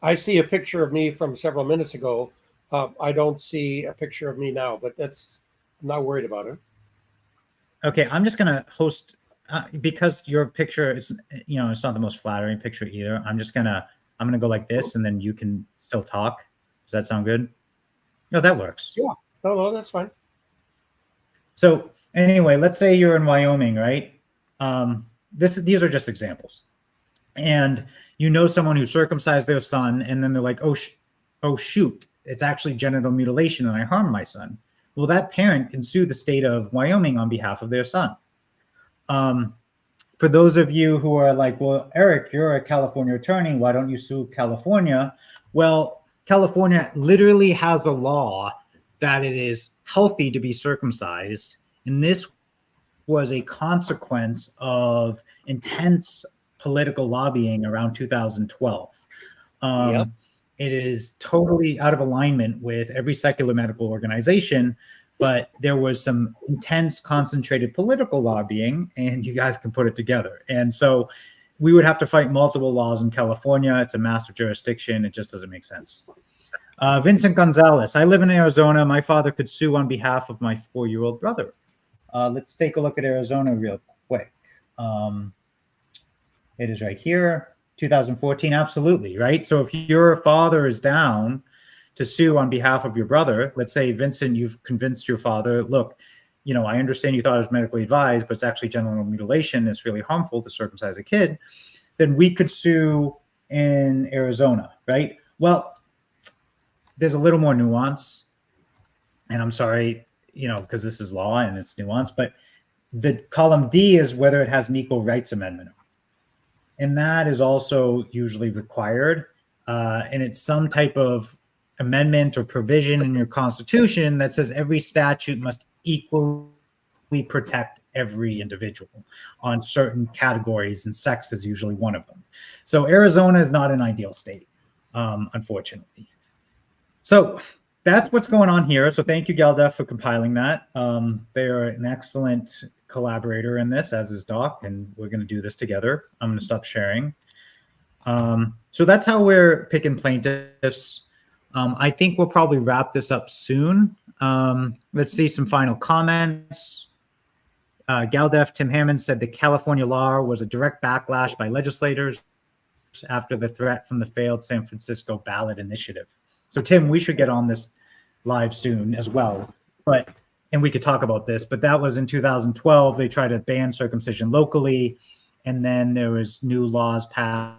I see a picture of me from several minutes ago. I don't see a picture of me now, but I'm not worried about it. Okay, I'm just gonna host because your picture is, it's not the most flattering picture either. I'm gonna go like this, and then you can still talk. Does that sound good? No, that works. Yeah. No, that's fine. So anyway, let's say you're in Wyoming, right? These are just examples, and someone who circumcised their son, and then they're like, oh shoot, it's actually genital mutilation, and I harmed my son. Well, that parent can sue the state of Wyoming on behalf of their son. For those of you who are like, well, Eric, you're a California attorney, why don't you sue California? Well, California literally has a law that it is healthy to be circumcised, and this was a consequence of intense political lobbying around 2012. Yep. It is totally out of alignment with every secular medical organization, but there was some intense concentrated political lobbying, and you guys can put it together. And so we would have to fight multiple laws in California. It's a massive jurisdiction. It just doesn't make sense. Vincent Gonzalez, I live in Arizona. My father could sue on behalf of my 4-year-old brother. Let's take a look at Arizona real quick. It is right here, 2014, absolutely, right? So if your father is down to sue on behalf of your brother, let's say, Vincent, you've convinced your father, look, I understand you thought it was medically advised, but it's actually genital mutilation. It's really harmful to circumcise a kid. Then we could sue in Arizona, right? Well, there's a little more nuance, and I'm sorry, because this is law and it's nuanced, but the column D is whether it has an equal rights amendment. And that is also usually required. And it's some type of amendment or provision in your constitution that says every statute must equally protect every individual on certain categories, and sex is usually one of them. So Arizona is not an ideal state, unfortunately. So that's what's going on here. So thank you, Gelda, for compiling that. They are an excellent collaborator in this, as is Doc, and we're going to do this together. I'm going to stop sharing. So that's how we're picking plaintiffs. I think we'll probably wrap this up soon. Let's see some final comments. Galdef Tim Hammond said the California law was a direct backlash by legislators after the threat from the failed San Francisco ballot initiative. So Tim, we should get on this live soon as well. And we could talk about this, but that was in 2012. They tried to ban circumcision locally, and then there was new laws passed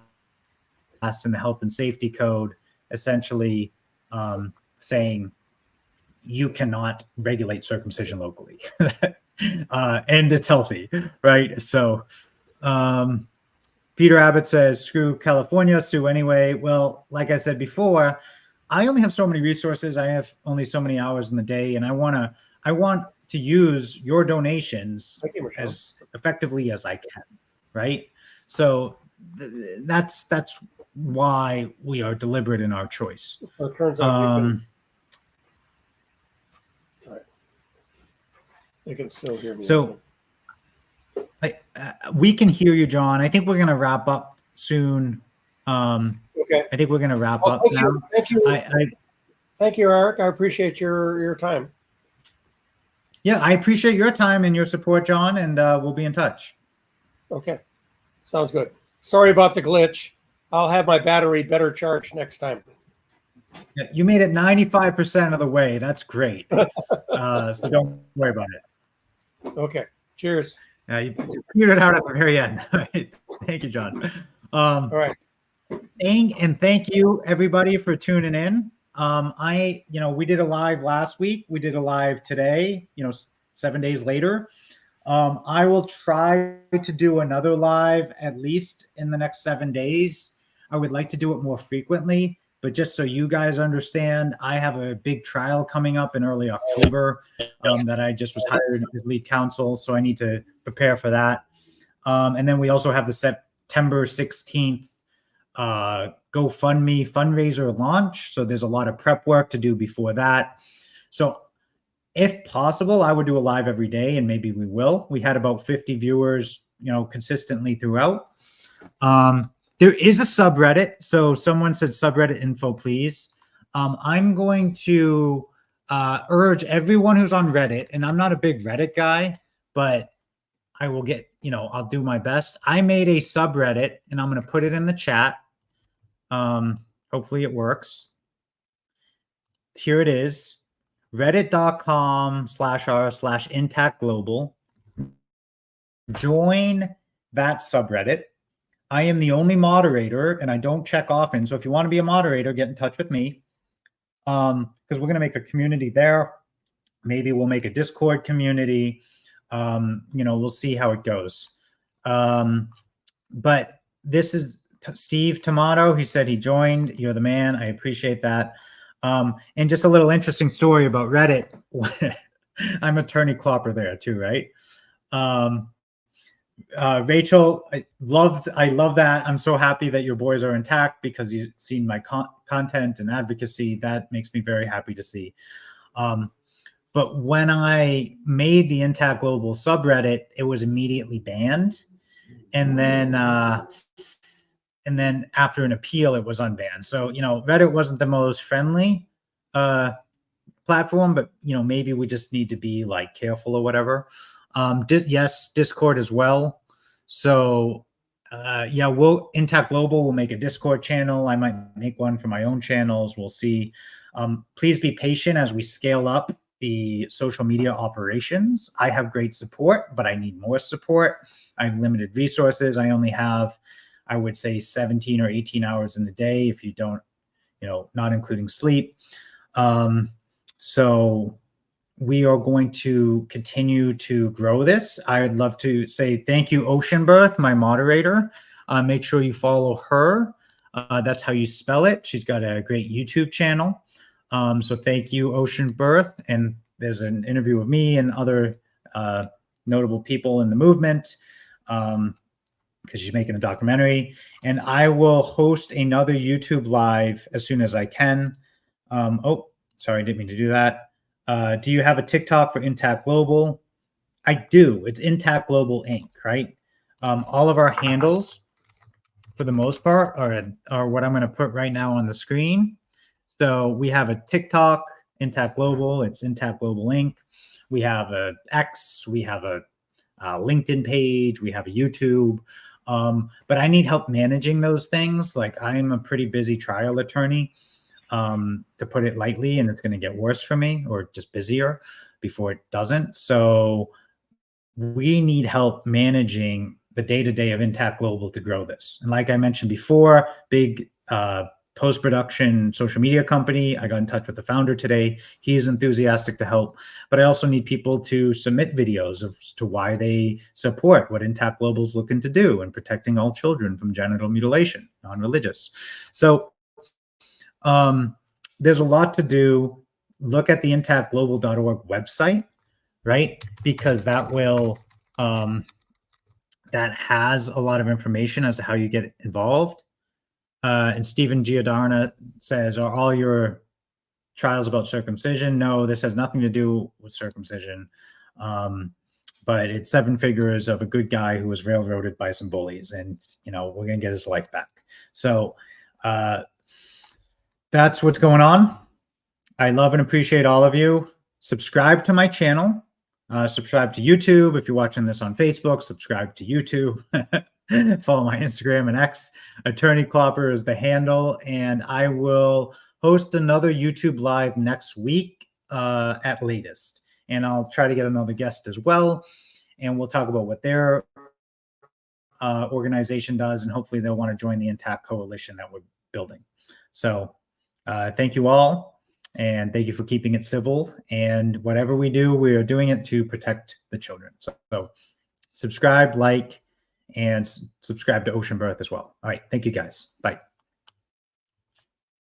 in the Health and Safety Code, essentially saying you cannot regulate circumcision locally. And it's healthy, right? So Peter Abbott says, screw California, sue anyway. Well, like I said before, I only have so many resources. I have only so many hours in the day, and I want to use your donations as effectively as I can, right? So that's why we are deliberate in our choice. So it turns out they can still hear me. So we can hear you, John. I think we're going to wrap up soon. Okay. I think we're going to wrap up thank now. You. Thank you. Thank you, Eric. I appreciate your time. Yeah, I appreciate your time and your support, John, and we'll be in touch. Okay. Sounds good. Sorry about the glitch. I'll have my battery better charged next time. Yeah, you made it 95% of the way. That's great. So don't worry about it. Okay. Cheers. You figured it out at the very end. Thank you, John. All right. Thank you, everybody, for tuning in. We did a live last week. We did a live today, 7 days later. I will try to do another live at least in the next 7 days. I would like to do it more frequently, but just so you guys understand, I have a big trial coming up in early October that I just was hired as lead counsel, so I need to prepare for that. And then we also have the September 16th GoFundMe fundraiser launch. So there's a lot of prep work to do before that. So if possible, I would do a live every day, and maybe we will. We had about 50 viewers, consistently throughout. There is a subreddit. So someone said subreddit info, please. I'm going to urge everyone who's on Reddit, and I'm not a big Reddit guy, but I will get, I'll do my best. I made a subreddit, and I'm going to put it in the chat. Hopefully it works. Here it is, reddit.com/r/intactglobal. Join that subreddit. I am the only moderator, and I don't check often. So if you want to be a moderator, get in touch with me. Because we're going to make a community there. Maybe we'll make a Discord community. We'll see how it goes. But this is Steve Tomato. He said he joined. You're the man. I appreciate that. And just a little interesting story about Reddit. I'm Attorney Clopper there too, right? Rachel, I love that. I'm so happy that your boys are intact because you've seen my content and advocacy. That makes me very happy to see. But when I made the Intact Global subreddit, it was immediately banned. And then after an appeal, it was unbanned. So, Reddit wasn't the most friendly platform, but, maybe we just need to be careful or whatever. Yes, Discord as well. So, Intact Global will make a Discord channel. I might make one for my own channels. We'll see. Please be patient as we scale up the social media operations. I have great support, but I need more support. I have limited resources. I only have, I would say, 17 or 18 hours in the day if you don't, not including sleep. So we are going to continue to grow this. I would love to say thank you, Ocean Birth, my moderator. Make sure you follow her. That's how you spell it. She's got a great YouTube channel. So thank you, Ocean Birth. And there's an interview with me and other notable people in the movement because she's making a documentary. And I will host another YouTube live as soon as I can. Sorry, I didn't mean to do that. Do you have a TikTok for Intact Global? I do. It's Intact Global Inc., right? All of our handles, for the most part, are what I'm going to put right now on the screen. So we have a TikTok, Intact Global. It's Intact Global Inc. We have a X. We have a LinkedIn page. We have a YouTube. But I need help managing those things. Like, I'm a pretty busy trial attorney, to put it lightly, and it's going to get worse for me, or just busier before it doesn't. So we need help managing the day-to-day of Intact Global to grow this. And like I mentioned before, big post-production social media company. I got in touch with the founder today. He is enthusiastic to help, but I also need people to submit videos as to why they support what Intact Global is looking to do in protecting all children from genital mutilation, non-religious. So there's a lot to do. Look at the intactglobal.org website, right? Because that will, that has a lot of information as to how you get involved. And Stephen Giordana says, are all your trials about circumcision? No, this has nothing to do with circumcision. But it's 7 figures of a good guy who was railroaded by some bullies, and, we're going to get his life back. So that's what's going on. I love and appreciate all of you. Subscribe to my channel. Subscribe to YouTube. If you're watching this on Facebook, subscribe to YouTube. Follow my Instagram and X. Attorney Clopper is the handle. And I will host another YouTube live next week at latest. And I'll try to get another guest as well. And we'll talk about what their organization does. And hopefully they'll want to join the Intact Coalition that we're building. So thank you all. And thank you for keeping it civil. And whatever we do, we are doing it to protect the children. So subscribe, like, and subscribe to Ocean Birth as well. All right. Thank you, guys. Bye.